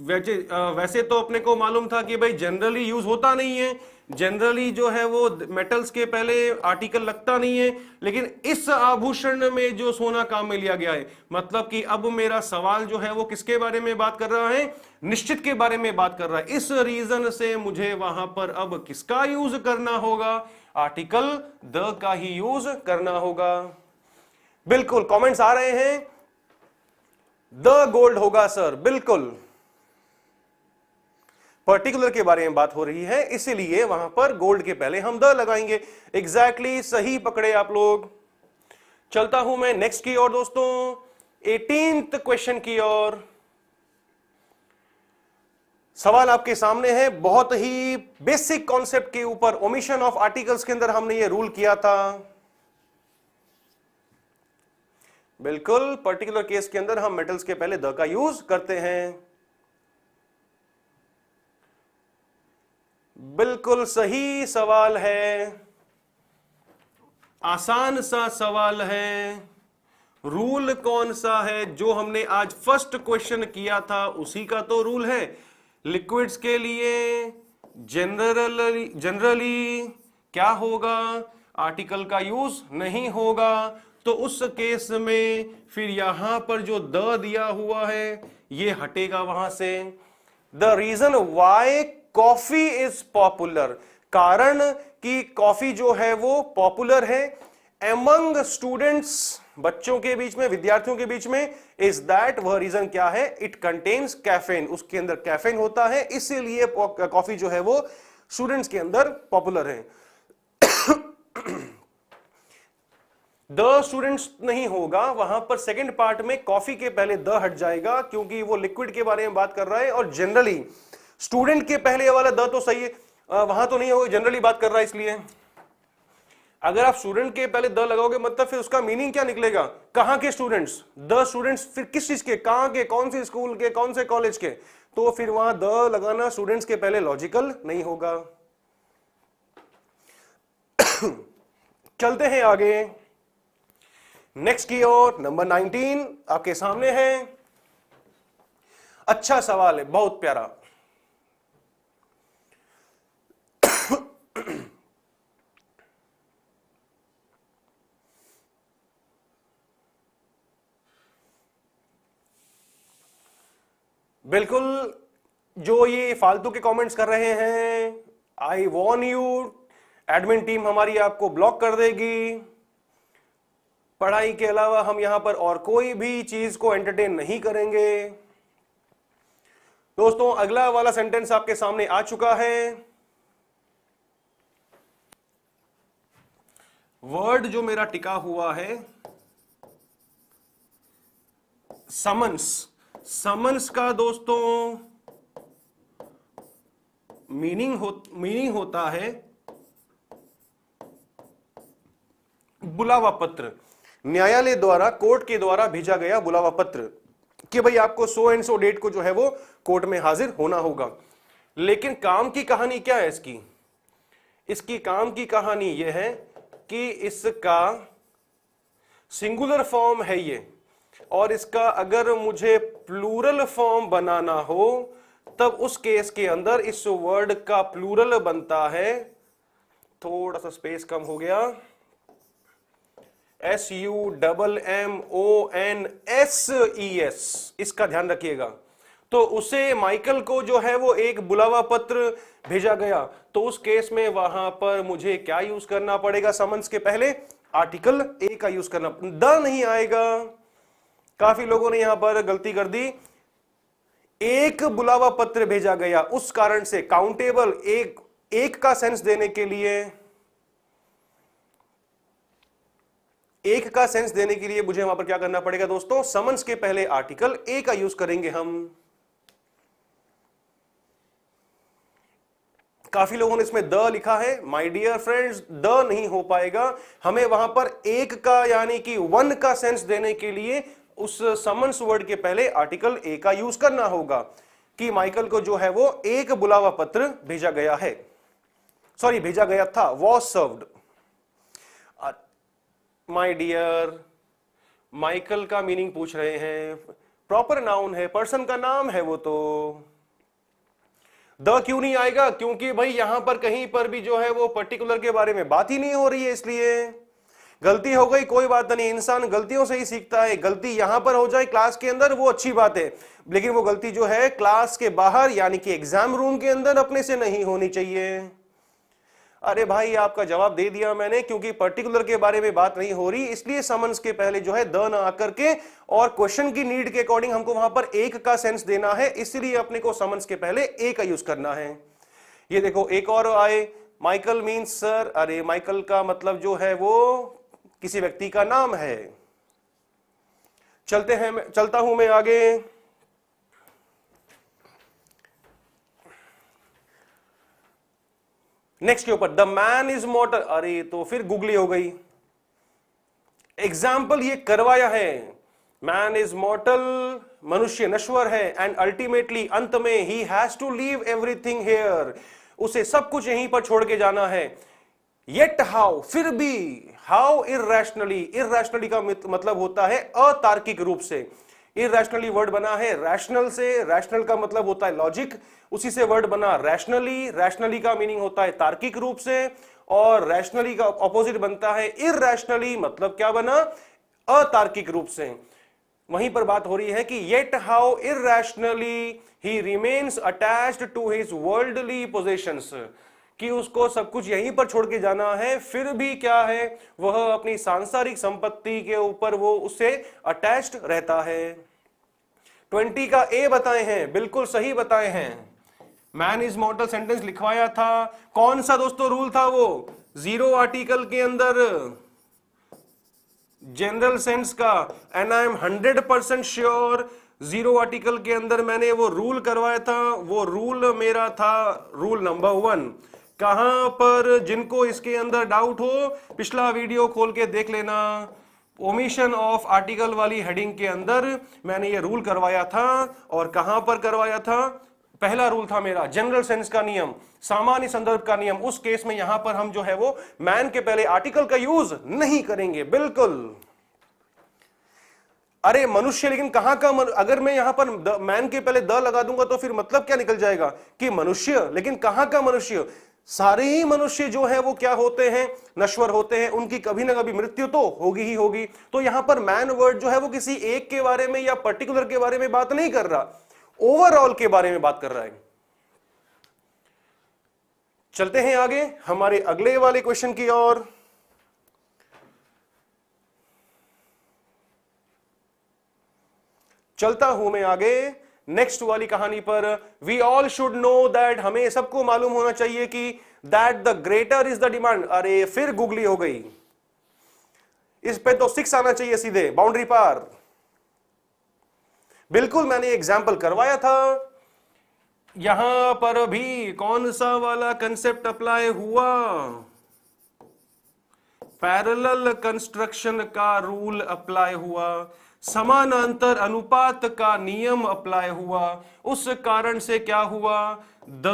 वैसे तो अपने को मालूम था कि भाई जनरली यूज होता नहीं है, जनरली जो है वो मेटल्स के पहले आर्टिकल लगता नहीं है, लेकिन इस आभूषण में जो सोना काम में लिया गया है, मतलब कि अब मेरा सवाल जो है वो किसके बारे में बात कर रहा है? निश्चित के बारे में बात कर रहा है। इस रीजन से मुझे वहां पर अब किसका यूज करना होगा? आर्टिकल द का ही यूज करना होगा। बिल्कुल कमेंट्स आ रहे हैं, द गोल्ड होगा सर। बिल्कुल पर्टिकुलर के बारे में बात हो रही है, इसीलिए वहां पर गोल्ड के पहले हम द लगाएंगे। एग्जैक्टली सही पकड़े आप लोग। चलता हूं मैं नेक्स्ट की ओर दोस्तों, 18th क्वेश्चन की ओर। सवाल आपके सामने है, बहुत ही बेसिक कॉन्सेप्ट के ऊपर, ओमिशन ऑफ आर्टिकल्स के अंदर हमने ये रूल किया था। बिल्कुल, पर्टिकुलर केस के अंदर हम मेटल्स के पहले द का यूज करते हैं। बिल्कुल सही सवाल है, आसान सा सवाल है। रूल कौन सा है? जो हमने आज फर्स्ट क्वेश्चन किया था उसी का तो रूल है। लिक्विड्स के लिए जनरली क्या होगा? आर्टिकल का यूज नहीं होगा। तो उस केस में फिर यहां पर जो द दिया हुआ है ये हटेगा वहां से। The reason why coffee is popular, कारण कि कॉफी जो है वो पॉपुलर है एमंग स्टूडेंट्स, बच्चों के बीच में, विद्यार्थियों के बीच में, इज दैट, वह रीजन क्या है? इट कंटेन्स कैफीन, उसके अंदर कैफीन होता है, इसीलिए कॉफी जो है वो स्टूडेंट्स के अंदर पॉपुलर है। द स्टूडेंट्स नहीं होगा, वहां पर सेकंड पार्ट में कॉफी के पहले द हट जाएगा, क्योंकि वो लिक्विड के बारे में बात कर रहा है और जनरली स्टूडेंट के पहले वाला द तो सही है, वहां तो नहीं होगा, जनरली बात कर रहा है। इसलिए अगर आप स्टूडेंट के पहले द लगाओगे मतलब फिर उसका मीनिंग क्या निकलेगा? कहां के स्टूडेंट्स? द स्टूडेंट्स, फिर किस चीज के, कहां के, कौन से स्कूल के, कौन से कॉलेज के? तो फिर वहां द लगाना स्टूडेंट्स के पहले लॉजिकल नहीं होगा। चलते हैं आगे नेक्स्ट की ओर। नंबर 19 आपके सामने है। अच्छा सवाल है, बहुत प्यारा। बिल्कुल, जो ये फालतू के कमेंट्स कर रहे हैं, आई वॉर्न यू, एडमिन टीम हमारी आपको ब्लॉक कर देगी। पढ़ाई के अलावा हम यहां पर और कोई भी चीज को एंटरटेन नहीं करेंगे। दोस्तों, अगला वाला सेंटेंस आपके सामने आ चुका है। वर्ड जो मेरा टिका हुआ है समन्स, समन्स का दोस्तों मीनिंग होता है बुलावा पत्र। न्यायालय द्वारा, कोर्ट के द्वारा भेजा गया बुलावा पत्र कि भाई आपको सो एंड सो डेट को जो है वो कोर्ट में हाजिर होना होगा। लेकिन काम की कहानी क्या है इसकी? इसकी काम की कहानी यह है कि इसका सिंगुलर फॉर्म है ये, और इसका अगर मुझे प्लूरल फॉर्म बनाना हो तब उस केस के अंदर इस वर्ड का प्लूरल बनता है, थोड़ा सा स्पेस कम हो गया, SUMMONSES, इसका ध्यान रखिएगा। तो उसे माइकल को जो है वो एक बुलावा पत्र भेजा गया, तो उस केस में वहां पर मुझे क्या यूज करना पड़ेगा? समन्स के पहले आर्टिकल ए का यूज करना, द नहीं आएगा। काफी लोगों ने यहां पर गलती कर दी। एक बुलावा पत्र भेजा गया, उस कारण से काउंटेबल, एक का सेंस देने के लिए, एक का सेंस देने के लिए मुझे वहां पर क्या करना पड़ेगा दोस्तों? समन्स के पहले आर्टिकल ए का यूज करेंगे हम। काफी लोगों ने इसमें द लिखा है, माय डियर फ्रेंड्स, द नहीं हो पाएगा। हमें वहां पर एक का यानी कि वन का सेंस देने के लिए उस समन्स वर्ड के पहले आर्टिकल ए का यूज करना होगा कि माइकल को जो है वो एक बुलावा पत्र भेजा गया है, सॉरी भेजा गया था, was served. My dear, Michael का मीनिंग पूछ रहे हैं, प्रॉपर नाउन है, पर्सन का नाम है वो, तो द क्यों नहीं आएगा? क्योंकि भाई यहां पर कहीं पर भी जो है वो पर्टिकुलर के बारे में बात ही नहीं हो रही है, इसलिए गलती हो गई, कोई बात नहीं, इंसान गलतियों से ही सीखता है। गलती यहां पर हो जाए क्लास के अंदर वो अच्छी बात है, लेकिन वो गलती जो है क्लास के बाहर यानी कि एग्जाम रूम के अंदर अपने से नहीं होनी चाहिए। अरे भाई, आपका जवाब दे दिया मैंने, क्योंकि पर्टिकुलर के बारे में बात नहीं हो रही, इसलिए समन्स के पहले जो है द ना आकर के, और क्वेश्चन की नीड के अकॉर्डिंग हमको वहां पर एक का सेंस देना है, इसलिए अपने को समन्स के पहले ए का यूज करना है। ये देखो एक और आए, माइकल मीन्स सर। अरे माइकल का मतलब जो है वो किसी व्यक्ति का नाम है। चलता हूं मैं आगे। नेक्स्ट के ऊपर द मैन इज मॉर्टल, अरे तो फिर गूगली हो गई। एग्जाम्पल ये करवाया है, मैन इज मॉर्टल, मनुष्य नश्वर है, एंड अल्टीमेटली अंत में ही has to leave everything here, उसे सब कुछ यहीं पर छोड़ के जाना है। येट हाउ, फिर भी, हाउ इरैशनली, इरैशनली का मतलब होता है अतार्किक रूप से। इरैशनली वर्ड बना है रैशनल से, रैशनल का मतलब होता है लॉजिक, उसी से वर्ड बना रैशनली, रैशनली का मीनिंग होता है तार्किक रूप से, और रैशनली का ऑपोजिट बनता है इरैशनली, मतलब क्या बना, अतार्किक रूप से। वहीं पर बात हो रही है कि yet how irrationally he remains attached to his worldly possessions, कि उसको सब कुछ यहीं पर छोड़ के जाना है, फिर भी क्या है, वह अपनी सांसारिक संपत्ति के ऊपर वो उससे अटैच्ड रहता है। 20 का ए बताए हैं, बिल्कुल सही बताए हैं। मैन इज मॉर्टल सेंटेंस लिखवाया था, कौन सा दोस्तों रूल था वो, जीरो आर्टिकल के अंदर, जनरल सेंस का, and I am 100% sure zero article के अंदर मैंने वो रूल करवाया था। वो रूल मेरा था रूल नंबर 1। कहां पर, जिनको इसके अंदर डाउट हो पिछला वीडियो खोल के देख लेना, ओमिशन ऑफ आर्टिकल वाली हेडिंग के अंदर मैंने ये रूल करवाया था। और कहां पर करवाया था, पहला रूल था मेरा जनरल सेंस का नियम, सामान्य संदर्भ का नियम। उस केस में यहां पर हम जो है वो मैन के पहले आर्टिकल का यूज नहीं करेंगे, बिल्कुल। अरे मनुष्य, लेकिन कहां का अगर मैं यहां पर मैन के पहले द लगा दूंगा तो फिर मतलब क्या निकल जाएगा कि मनुष्य, लेकिन कहां का मनुष्य, सारे ही मनुष्य जो है वो क्या होते हैं, नश्वर होते हैं, उनकी कभी ना कभी मृत्यु तो होगी ही होगी। तो यहां पर मैन वर्ड जो है वो किसी एक के बारे में या पर्टिकुलर के बारे में बात नहीं कर रहा, ओवरऑल के बारे में बात कर रहा है। चलते हैं आगे हमारे अगले वाले क्वेश्चन की ओर। चलता हूं मैं आगे नेक्स्ट वाली कहानी पर। We all should know that, हमें सबको मालूम होना चाहिए कि that the greater is the demand, अरे फिर गूगली हो गई, इस पे तो 6 आना चाहिए सीधे, बाउंड्री पार। बिल्कुल मैंने एग्जाम्पल करवाया था, यहां पर भी कौन सा वाला कंसेप्ट अप्लाई हुआ, पैरेलल कंस्ट्रक्शन का रूल अप्लाई हुआ, समानांतर अनुपात का नियम अप्लाई हुआ। उस कारण से क्या हुआ, द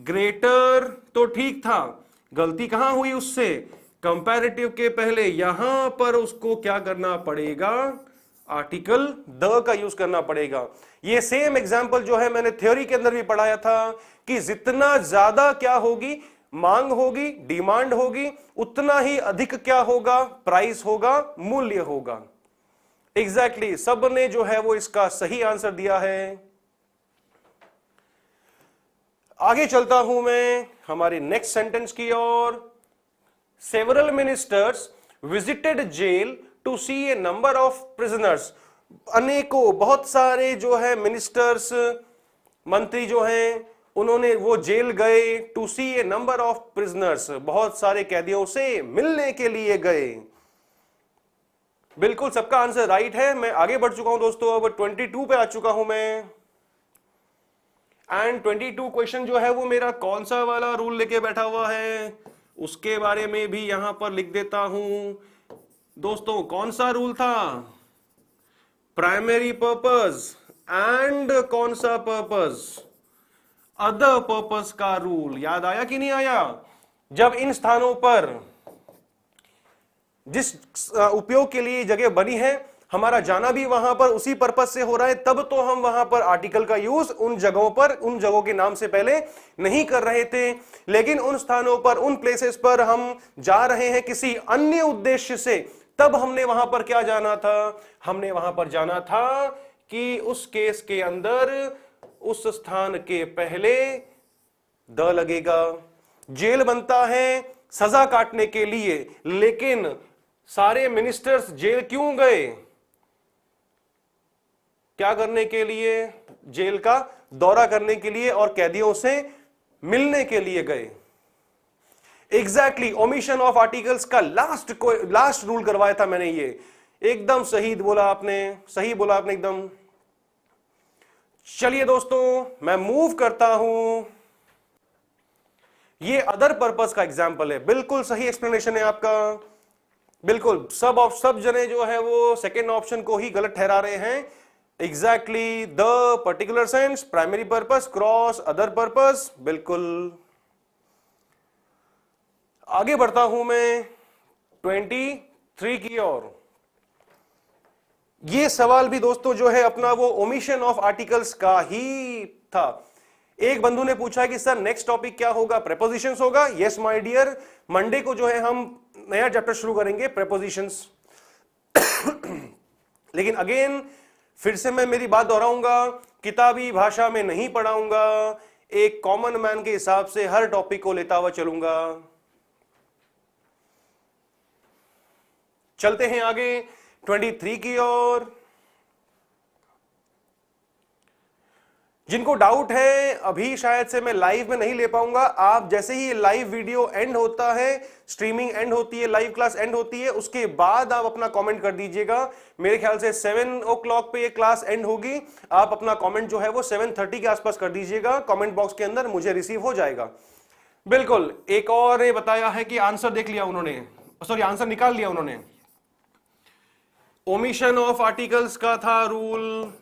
ग्रेटर तो ठीक था, गलती कहां हुई उससे, कंपैरेटिव के पहले यहां पर उसको क्या करना पड़ेगा, आर्टिकल द का यूज करना पड़ेगा। ये सेम एग्जांपल जो है मैंने थ्योरी के अंदर भी पढ़ाया था कि जितना ज्यादा क्या होगी, मांग होगी, डिमांड होगी, उतना ही अधिक क्या होगा, प्राइस होगा, मूल्य होगा। एग्जैक्टली सब ने जो है वो इसका सही आंसर दिया है। आगे चलता हूं मैं हमारे नेक्स्ट सेंटेंस की ओर। Several ministers visited jail to see a number of prisoners, अनेकों बहुत सारे जो है मिनिस्टर्स, मंत्री जो हैं, उन्होंने वो जेल गए, to see a number of prisoners, बहुत सारे कैदियों से मिलने के लिए गए। बिल्कुल सबका आंसर राइट है। मैं आगे बढ़ चुका हूं दोस्तों, अब 22 पे आ चुका हूं मैं, एंड 22 क्वेश्चन जो है वो मेरा कौन सा वाला रूल लेके बैठा हुआ है उसके बारे में भी यहां पर लिख देता हूं दोस्तों। कौन सा रूल था, प्राइमरी पर्पस एंड कौन सा पर्पस, अदर पर्पस का रूल। याद आया कि नहीं आया, जब इन स्थानों पर जिस उपयोग के लिए जगह बनी है, हमारा जाना भी वहां पर उसी पर्पस से हो रहा है, तब तो हम वहां पर आर्टिकल का यूज उन जगहों पर, उन जगहों के नाम से पहले नहीं कर रहे थे। लेकिन उन स्थानों पर, उन प्लेसेस पर हम जा रहे हैं किसी अन्य उद्देश्य से, तब हमने वहां पर क्या जाना था, हमने वहां पर जाना था कि उस केस के अंदर उस स्थान के पहले द लगेगा। जेल बनता है सजा काटने के लिए, लेकिन सारे मिनिस्टर्स जेल क्यों गए, क्या करने के लिए, जेल का दौरा करने के लिए और कैदियों से मिलने के लिए गए। एग्जैक्टली ओमिशन ऑफ आर्टिकल्स का लास्ट रूल करवाया था मैंने, ये एकदम सही बोला आपने, सही बोला आपने एकदम। चलिए दोस्तों मैं मूव करता हूं ये अदर पर्पस का एग्जाम्पल है। बिल्कुल सही एक्सप्लेनेशन है आपका। बिल्कुल सब जने जो है वो सेकेंड ऑप्शन को ही गलत ठहरा रहे हैं। Exactly the particular sense, primary purpose, cross, other purpose. बिल्कुल आगे बढ़ता हूं मैं 23 की ओर। ये सवाल भी दोस्तों जो है अपना वो ओमिशन ऑफ आर्टिकल्स का ही था। एक बंधु ने पूछा कि सर नेक्स्ट टॉपिक क्या होगा, प्रेपोजिशंस होगा। यस माय डियर, मंडे को जो है हम नया चैप्टर शुरू करेंगे, प्रेपोजिशंस। लेकिन अगेन फिर से मैं मेरी बात दोहराऊंगा, किताबी भाषा में नहीं पढ़ाऊंगा, एक कॉमन मैन के हिसाब से हर टॉपिक को लेता हुआ चलूंगा। चलते हैं आगे 23 की ओर। जिनको डाउट है अभी शायद से मैं लाइव में नहीं ले पाऊंगा, आप जैसे ही लाइव वीडियो एंड होता है, स्ट्रीमिंग एंड होती है, लाइव क्लास एंड होती है, उसके बाद आप अपना कमेंट कर दीजिएगा। मेरे ख्याल से 7 o'clock पे ये क्लास एंड होगी। आप अपना कमेंट जो है वो 7:30 के आसपास कर दीजिएगा कमेंट बॉक्स के अंदर, मुझे रिसीव हो जाएगा। बिल्कुल। एक और ने बताया है कि आंसर देख लिया उन्होंने, सॉरी आंसर निकाल लिया उन्होंने। ओमिशन ऑफ आर्टिकल्स का था रूल,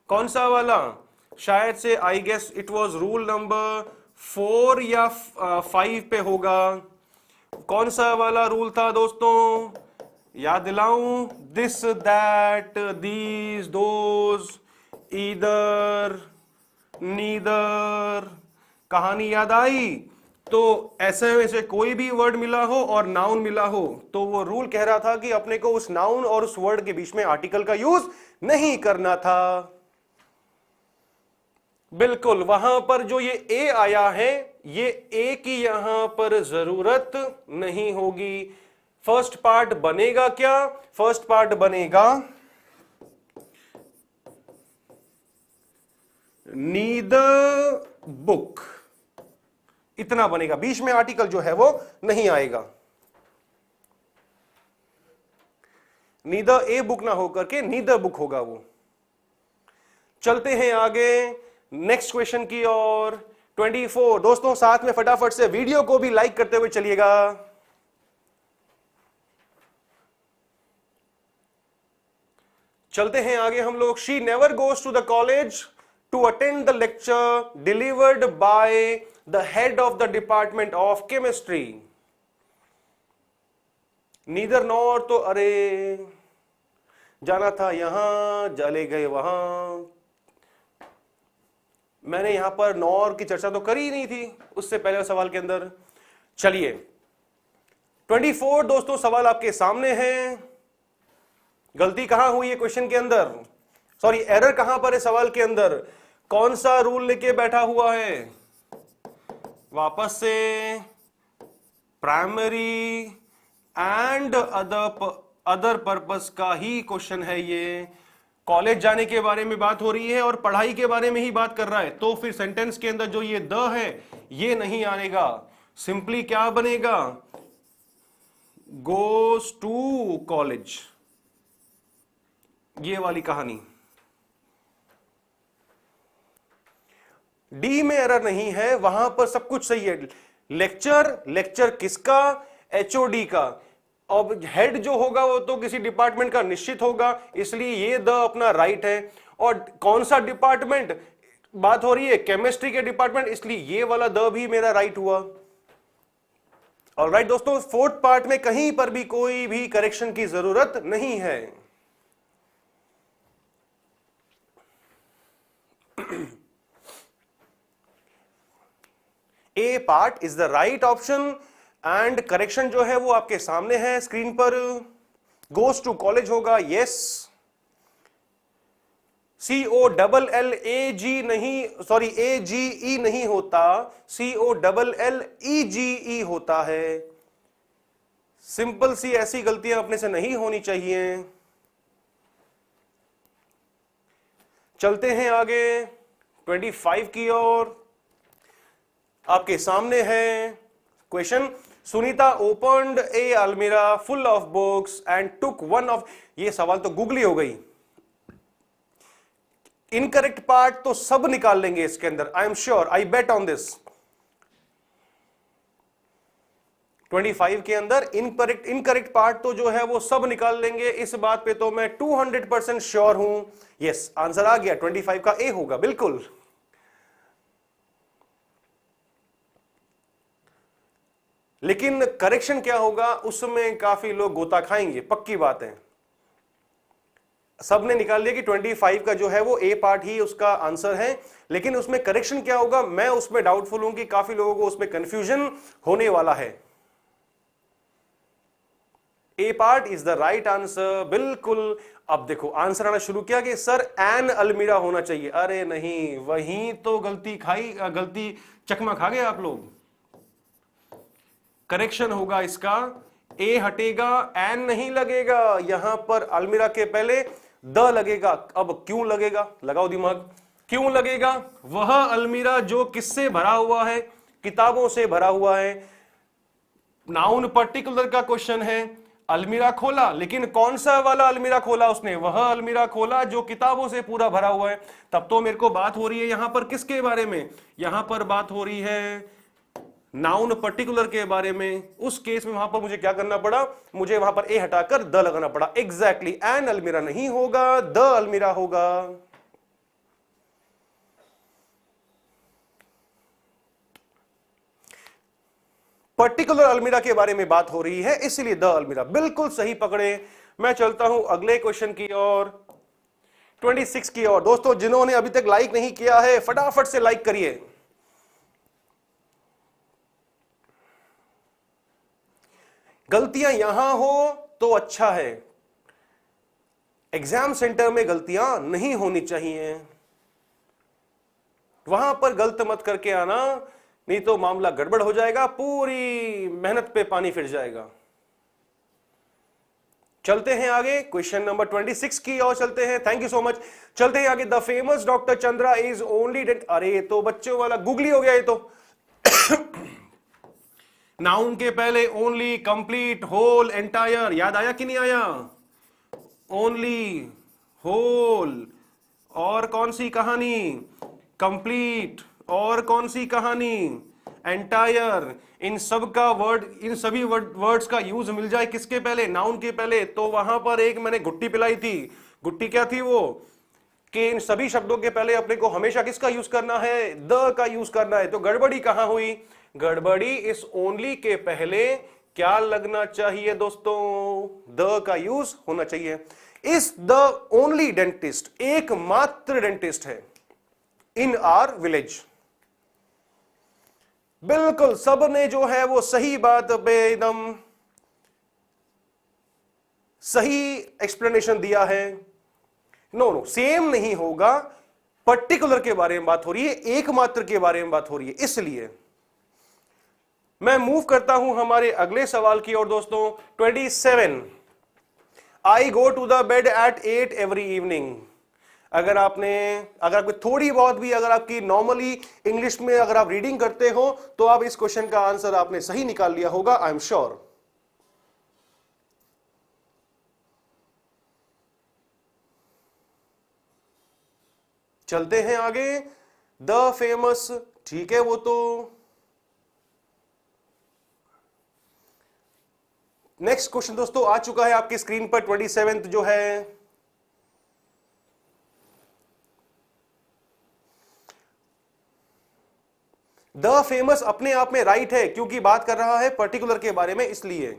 कौन सा वाला, शायद से I guess it was rule number 4 या 5 पे होगा। कौन सा वाला रूल था दोस्तों, याद दिलाऊं, this that these those either neither. कहानी याद आई? तो ऐसे में से कोई भी वर्ड मिला हो और नाउन मिला हो तो वो रूल कह रहा था कि अपने को उस नाउन और उस वर्ड के बीच में आर्टिकल का यूज नहीं करना था। बिल्कुल, वहां पर जो ये ए आया है, ये ए की यहां पर जरूरत नहीं होगी। फर्स्ट पार्ट बनेगा क्या, फर्स्ट पार्ट बनेगा नीदर बुक, इतना बनेगा, बीच में आर्टिकल जो है वो नहीं आएगा। नीदर ए बुक ना होकर के नीदर बुक होगा वो। चलते हैं आगे नेक्स्ट क्वेश्चन की ओर 24। दोस्तों साथ में फटाफट से वीडियो को भी लाइक करते हुए चलिएगा। चलते हैं आगे हम लोग। She never goes to the college to attend the lecture delivered by the head of the department of chemistry. Neither nor, तो अरे जाना था यहां, चले गए वहां। मैंने यहां पर नॉर की चर्चा तो करी ही नहीं थी उससे पहले सवाल के अंदर। चलिए 24 दोस्तों सवाल आपके सामने है। गलती कहां हुई है क्वेश्चन के अंदर, सॉरी एरर कहां पर है सवाल के अंदर, कौन सा रूल लेके बैठा हुआ है? वापस से प्राइमरी एंड अदर पर्पस का ही क्वेश्चन है ये। कॉलेज जाने के बारे में बात हो रही है और पढ़ाई के बारे में ही बात कर रहा है, तो फिर सेंटेंस के अंदर जो ये द है ये नहीं आएगा। सिंपली क्या बनेगा, गोज टू कॉलेज, ये वाली कहानी। डी में एरर नहीं है, वहां पर सब कुछ सही है। लेक्चर किसका, एचओडी का। अब हेड जो होगा वो तो किसी डिपार्टमेंट का निश्चित होगा, इसलिए ये द अपना राइट है। और कौन सा डिपार्टमेंट बात हो रही है, केमिस्ट्री के डिपार्टमेंट, इसलिए ये वाला द भी मेरा राइट हुआ। ऑलराइट दोस्तों, फोर्थ पार्ट में कहीं पर भी कोई भी करेक्शन की जरूरत नहीं है। A part is the right option and correction जो है वो आपके सामने है स्क्रीन पर। गोज टू कॉलेज होगा, यस। COLLAG नहीं, सॉरी AGE नहीं होता, COLLEGE होता है। सिंपल सी ऐसी गलतियां अपने से नहीं होनी चाहिए। चलते हैं आगे 25 की ओर। आपके सामने है क्वेश्चन, सुनीता ओपन्ड ए अलमीरा full of books and took one of. ये सवाल तो गूगली हो गई, इनकरेक्ट पार्ट तो सब निकाल लेंगे इसके अंदर, I am sure, I bet on this. 25 के अंदर इनकरेक्ट पार्ट तो जो है वो सब निकाल लेंगे, इस बात पे तो मैं 200% श्योर हूं। यस, आंसर आ गया, 25 का ए होगा बिल्कुल। लेकिन करेक्शन क्या होगा उसमें काफी लोग गोता खाएंगे, पक्की बात है। सबने निकाल लिया कि 25 का जो है वो ए पार्ट ही उसका आंसर है, लेकिन उसमें करेक्शन क्या होगा मैं उसमें डाउटफुल हूं कि काफी लोगों को उसमें कंफ्यूजन होने वाला है। A part is the right answer बिल्कुल। अब देखो आंसर आना शुरू किया कि सर एन अलमीरा होना चाहिए। अरे नहीं, वहीं तो गलती चकमा खा गए आप लोग। करेक्शन होगा इसका, ए हटेगा, एन नहीं लगेगा, यहां पर अलमीरा के पहले द लगेगा। अब क्यों लगेगा, लगाओ दिमाग, क्यों लगेगा? वह अलमीरा जो किससे भरा हुआ है, किताबों से भरा हुआ है। नाउन पर्टिकुलर का क्वेश्चन है, अलमीरा खोला, लेकिन कौन सा वाला अलमीरा खोला उसने? वह अलमीरा खोला जो किताबों से पूरा भरा हुआ है। तब तो मेरे को बात हो रही है यहां पर किसके बारे में? यहां पर बात हो रही है नाउन पर्टिकुलर के बारे में। उस केस में वहां पर मुझे क्या करना पड़ा? मुझे वहां पर ए हटाकर द लगाना पड़ा। एग्जैक्टली, एन अलमीरा नहीं होगा, द अलमीरा होगा। पर्टिकुलर अलमीरा के बारे में बात हो रही है, इसलिए द अलमीरा। बिल्कुल सही पकड़े। मैं चलता हूं अगले क्वेश्चन की ओर, 26 की ओर। दोस्तों जिन्होंने अभी तक लाइक नहीं किया है फटाफट से लाइक करिए। गलतियां यहां हो तो अच्छा है, एग्जाम सेंटर में गलतियां नहीं होनी चाहिए। वहां पर गलत मत करके आना, नहीं तो मामला गड़बड़ हो जाएगा, पूरी मेहनत पे पानी फिर जाएगा। चलते हैं आगे, क्वेश्चन नंबर 26 की ओर चलते हैं। Thank you so much. चलते हैं आगे। The famous doctor Chandra is only date. अरे तो बच्चों वाला गूगली हो गया ये तो। नाउन के पहले ओनली, कंप्लीट, होल, एंटायर, याद आया कि नहीं आया? ओनली, होल, और कौन सी कहानी? कंप्लीट, और कौन सी कहानी? एंटायर। इन सब का वर्ड, इन सभी वर्ड्स का यूज मिल जाए किसके पहले? नाउन के पहले। तो वहां पर एक मैंने गुट्टी पिलाई थी। गुट्टी क्या थी वो? कि इन सभी शब्दों के पहले अपने को हमेशा किसका यूज करना है? द का यूज करना है। तो गड़बड़ी कहां हुई? गड़बड़ी इस ओनली के पहले क्या लगना चाहिए दोस्तों? द का यूज होना चाहिए। इस द ओनली डेंटिस्ट, एकमात्र डेंटिस्ट है इन आर विलेज। बिल्कुल सबने जो है वो सही बात पे एकदम सही एक्सप्लेनेशन दिया है। नो, सेम नहीं होगा। पर्टिकुलर के बारे में बात हो रही है, एकमात्र के बारे में बात हो रही है, इसलिए मैं मूव करता हूं हमारे अगले सवाल की ओर दोस्तों। 27, I go to the bed at 8 every evening. अगर आपकी थोड़ी बहुत भी, अगर आपकी नॉर्मली इंग्लिश में अगर आप रीडिंग करते हो तो आप इस क्वेश्चन का आंसर आपने सही निकाल लिया होगा, आई एम श्योर। चलते हैं आगे। द फेमस, ठीक है वो तो। नेक्स्ट क्वेश्चन दोस्तों आ चुका है आपकी स्क्रीन पर, 27 जो है। द फेमस अपने आप में राइट है क्योंकि बात कर रहा है पर्टिकुलर के बारे में, इसलिए।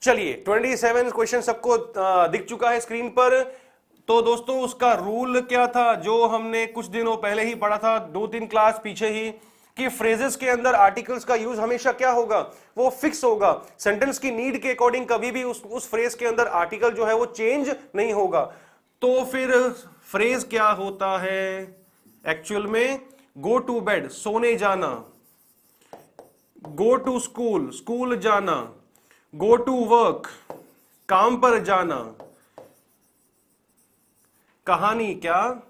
चलिए 27 क्वेश्चन सबको दिख चुका है स्क्रीन पर। तो दोस्तों उसका रूल क्या था जो हमने कुछ दिनों पहले ही पढ़ा था, 2-3 क्लास पीछे ही, कि फ्रेजेस के अंदर आर्टिकल्स का यूज हमेशा क्या होगा? वो फिक्स होगा। सेंटेंस की नीड के अकॉर्डिंग कभी भी उस फ्रेज के अंदर आर्टिकल जो है वो चेंज नहीं होगा। तो फिर फ्रेज क्या होता है एक्चुअल में? गो टू बेड, सोने जाना। गो टू स्कूल, स्कूल जाना। गो टू वर्क, काम पर जाना। कहानी क्या?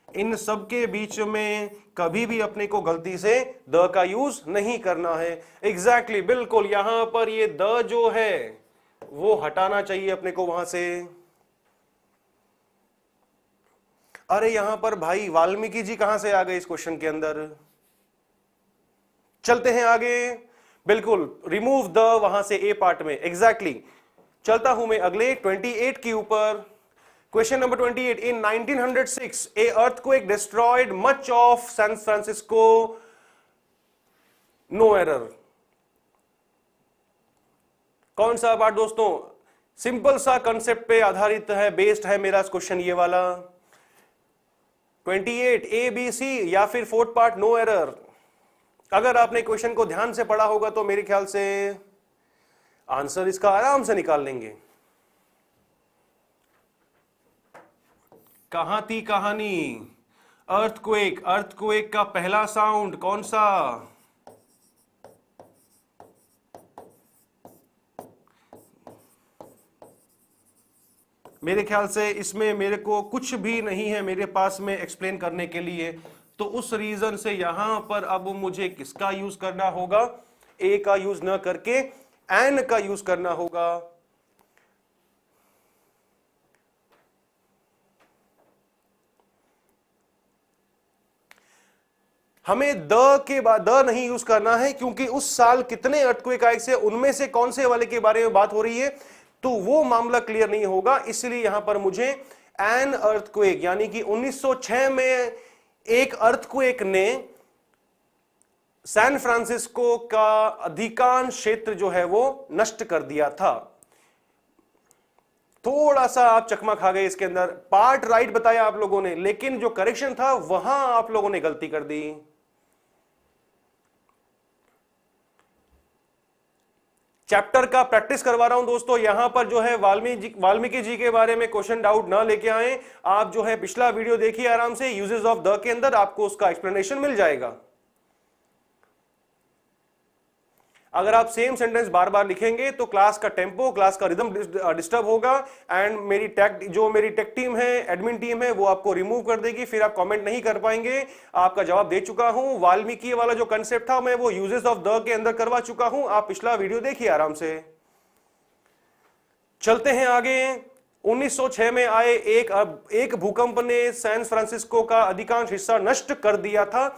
इन सब के बीच में कभी भी अपने को गलती से द का यूज नहीं करना है। एग्जैक्टली, बिल्कुल यहां पर ये द जो है वो हटाना चाहिए अपने को वहां से। अरे यहां पर भाई वाल्मीकि जी कहां से आ गए इस क्वेश्चन के अंदर? चलते हैं आगे, बिल्कुल रिमूव द वहां से ए पार्ट में, एग्जैक्टली चलता हूं मैं अगले 28 के ऊपर। Question number 28, in 1906 a earthquake destroyed much of San Francisco, no error. कौन सा पार्ट दोस्तों? सिंपल सा कंसेप्ट पे आधारित है, बेस्ड है मेरा क्वेश्चन ये वाला। 28 ए बी सी या फिर फोर्थ पार्ट नो एरर। अगर आपने क्वेश्चन को ध्यान से पढ़ा होगा तो मेरे ख्याल से आंसर इसका आराम से निकाल लेंगे। कहां थी कहानी? अर्थक्वेक, अर्थक्वेक का पहला साउंड कौन सा? मेरे ख्याल से इसमें मेरे को कुछ भी नहीं है मेरे पास में एक्सप्लेन करने के लिए, तो उस रीजन से यहां पर अब मुझे किसका यूज करना होगा? ए का यूज न करके एन का यूज करना होगा। हमें द के बाद द नहीं यूज करना है, क्योंकि उस साल कितने अर्थक्वेक आए से उनमें से कौन से वाले के बारे में बात हो रही है, तो वो मामला क्लियर नहीं होगा। इसलिए यहां पर मुझे एन अर्थक्वेक, यानी कि 1906 में एक अर्थक्वेक ने सैन फ्रांसिस्को का अधिकांश क्षेत्र जो है वो नष्ट कर दिया था। थोड़ा सा आप चकमा खा गए इसके अंदर, पार्ट राइट बताया आप लोगों ने, लेकिन जो करेक्शन था वहां आप लोगों ने गलती कर दी। चैप्टर का प्रैक्टिस करवा रहा हूं दोस्तों, यहां पर जो है वाल्मीकि जी के बारे में क्वेश्चन डाउट ना लेके आए। आप जो है पिछला वीडियो देखिए आराम से, यूजेस ऑफ द के अंदर आपको उसका एक्सप्लेनेशन मिल जाएगा। अगर आप सेम सेंटेंस बार बार लिखेंगे तो क्लास का टेम्पो, क्लास का रिदम डिस्टर्ब होगा, एंड मेरी टेक टीम है, एडमिन टीम है, वो आपको रिमूव कर देगी, फिर आप कमेंट नहीं कर पाएंगे। आपका जवाब दे चुका हूं, वाल्मीकि वाला जो कंसेप्ट था मैं वो यूजेस ऑफ द के अंदर करवा चुका हूं। आप पिछला वीडियो देखिए आराम से। चलते हैं आगे। 1906 में आए एक भूकंप ने सैन फ्रांसिस्को का अधिकांश हिस्सा नष्ट कर दिया था।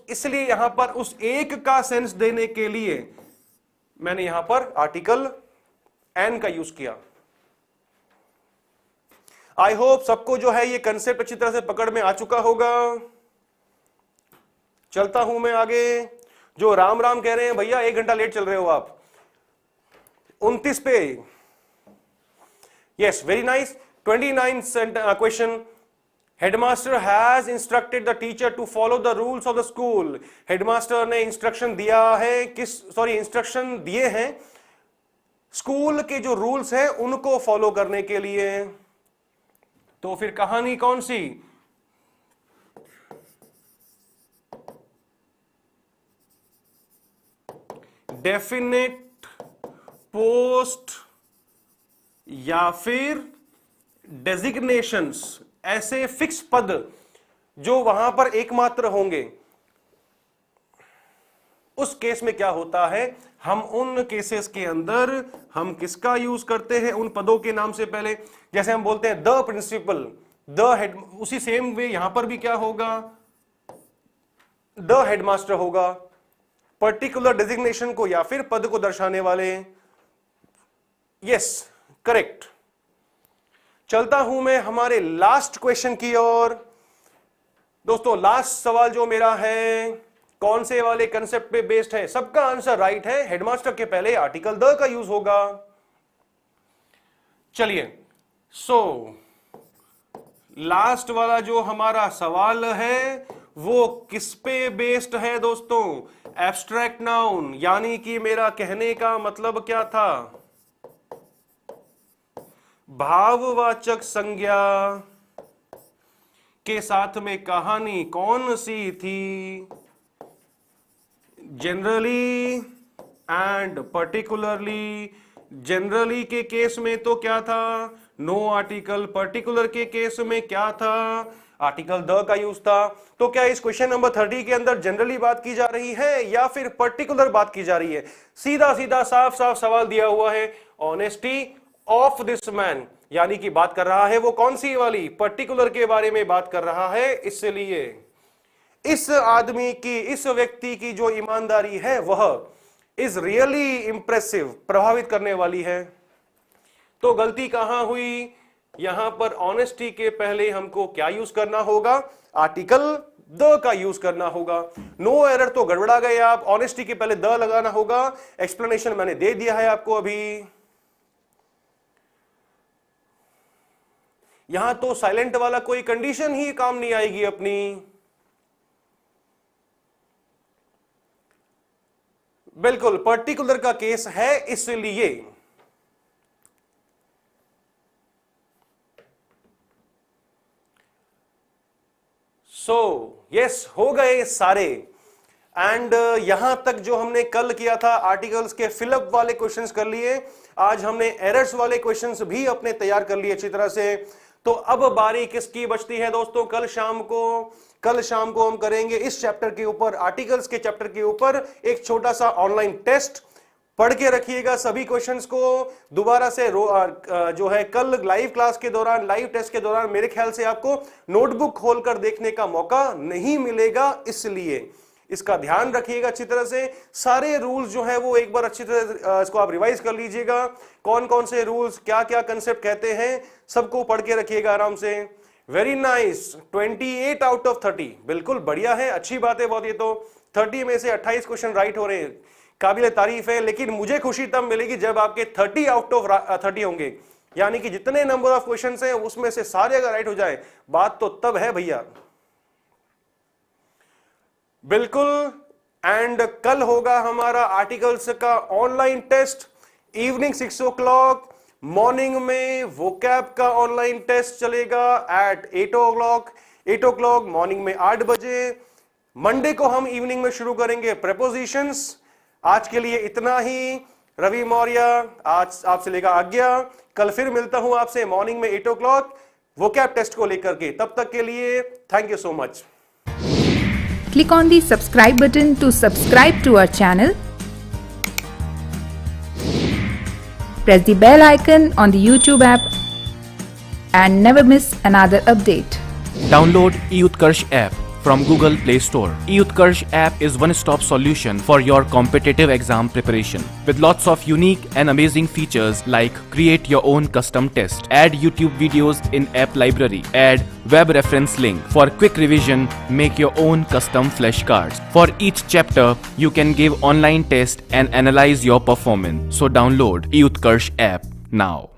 इसलिए यहां पर उस एक का सेंस देने के लिए मैंने यहां पर आर्टिकल एन का यूज किया। आई होप सबको जो है ये कंसेप्ट अच्छी तरह से पकड़ में आ चुका होगा। चलता हूं मैं आगे। जो राम राम कह रहे हैं भैया 1 घंटा लेट चल रहे हो आप। 29 पे, yes very nice. 29 question, headmaster has instructed the teacher to follow the rules of the school. Headmaster ने इंस्ट्रक्शन दिया है, इंस्ट्रक्शन दिए हैं स्कूल के जो रूल्स हैं उनको फॉलो करने के लिए। तो फिर कहानी कौन सी? डेफिनेट पोस्ट या फिर डेजिग्नेशंस, ऐसे फिक्स पद जो वहां पर एकमात्र होंगे। उस केस में क्या होता है, हम उन केसेस के अंदर हम किसका यूज करते हैं उन पदों के नाम से पहले? जैसे हम बोलते हैं द प्रिंसिपल, द हेड, उसी सेम वे यहां पर भी क्या होगा? द हेडमास्टर होगा। पर्टिकुलर डेजिग्नेशन को या फिर पद को दर्शाने वाले। Yes correct. चलता हूं मैं हमारे लास्ट क्वेश्चन की ओर। दोस्तों लास्ट सवाल जो मेरा है कौन से वाले कंसेप्ट पे बेस्ड है? सबका आंसर राइट है, हेडमास्टर के पहले आर्टिकल द का यूज होगा। चलिए, लास्ट वाला जो हमारा सवाल है वो किस पे बेस्ड है दोस्तों? एब्स्ट्रैक्ट नाउन, यानी कि मेरा कहने का मतलब क्या था, भाववाचक संज्ञा के साथ में कहानी कौन सी थी? Generally and particularly. जनरली के केस में तो क्या था? No article. पर्टिकुलर के केस में क्या था? आर्टिकल द का यूज था। तो क्या इस क्वेश्चन नंबर 30 के अंदर जनरली बात की जा रही है या फिर पर्टिकुलर बात की जा रही है? सीधा सीधा साफ साफ सवाल दिया हुआ है, ऑनेस्टी ऑफ दिस मैन, यानी कि बात कर रहा है वो कौन सी वाली, पर्टिकुलर के बारे में बात कर रहा है। इसलिए इस आदमी की, इस व्यक्ति की जो ईमानदारी है वह इज रियली इंप्रेसिव, प्रभावित करने वाली है। तो गलती कहां हुई, यहां पर ऑनेस्टी के पहले हमको क्या यूज करना होगा, आर्टिकल द का यूज करना होगा। नो एरर तो गड़बड़ा गए आप, ऑनेस्टी के पहले द लगाना होगा। एक्सप्लेनेशन मैंने दे दिया है आपको अभी। यहां तो साइलेंट वाला कोई कंडीशन ही काम नहीं आएगी अपनी। बिल्कुल पर्टिकुलर का केस है, इसलिए यस हो गए सारे। एंड यहां तक जो हमने कल किया था आर्टिकल्स के फिलअप वाले क्वेश्चंस कर लिए, आज हमने एरर्स वाले क्वेश्चंस भी अपने तैयार कर लिए अच्छी तरह से। तो अब बारी किसकी बचती है दोस्तों, कल शाम को हम करेंगे इस चैप्टर के ऊपर, आर्टिकल्स के चैप्टर के ऊपर एक छोटा सा ऑनलाइन टेस्ट। पढ़ के रखिएगा सभी क्वेश्चंस को दोबारा से। जो है कल लाइव क्लास के दौरान, लाइव टेस्ट के दौरान मेरे ख्याल से आपको नोटबुक खोलकर देखने का मौका नहीं मिलेगा, इसलिए इसका ध्यान रखिएगा अच्छी तरह से। सारे रूल्स जो है वो एक बार अच्छी तरह इसको आप रिवाइज कर लीजिएगा, कौन कौन से रूल्स, क्या क्या कंसेप्ट कहते हैं, सबको पढ़ के रखिएगा आराम से। वेरी नाइस, 28 आउट ऑफ 30, बिल्कुल बढ़िया है, अच्छी बात है बहुत। ये तो 30 में से 28 क्वेश्चन राइट हो रहे हैं, काबिल तारीफ है। लेकिन मुझे खुशी तब मिलेगी जब आपके 30 आउट ऑफ 30 होंगे, यानी कि जितने नंबर ऑफ क्वेश्चंस हैं उसमें से सारे अगर राइट हो जाए, बात तो तब है भैया। बिल्कुल। एंड कल होगा हमारा आर्टिकल्स का online test evening 6 o'clock। Morning में वोकैब का ऑनलाइन टेस्ट चलेगा एट 8 o'clock मॉर्निंग में 8 बजे। मंडे को हम इवनिंग में शुरू करेंगे प्रेपोजिशंस। आज के लिए इतना ही। रवि मौर्य आज आपसे लेगा आज्ञा। कल फिर मिलता हूं आपसे मॉर्निंग में 8 o'clock वोकैब टेस्ट को लेकर के। तब तक के लिए thank you so much. Click on the subscribe button to subscribe to our channel. Press the bell icon on the YouTube app and never miss another update. Download eUtkarsh app from Google Play Store. eUtkarsh app is one-stop solution for your competitive exam preparation with lots of unique and amazing features like create your own custom test, add YouTube videos in app library, add web reference link for quick revision, make your own custom flashcards. For each chapter, you can give online test and analyze your performance. So download eUtkarsh app now.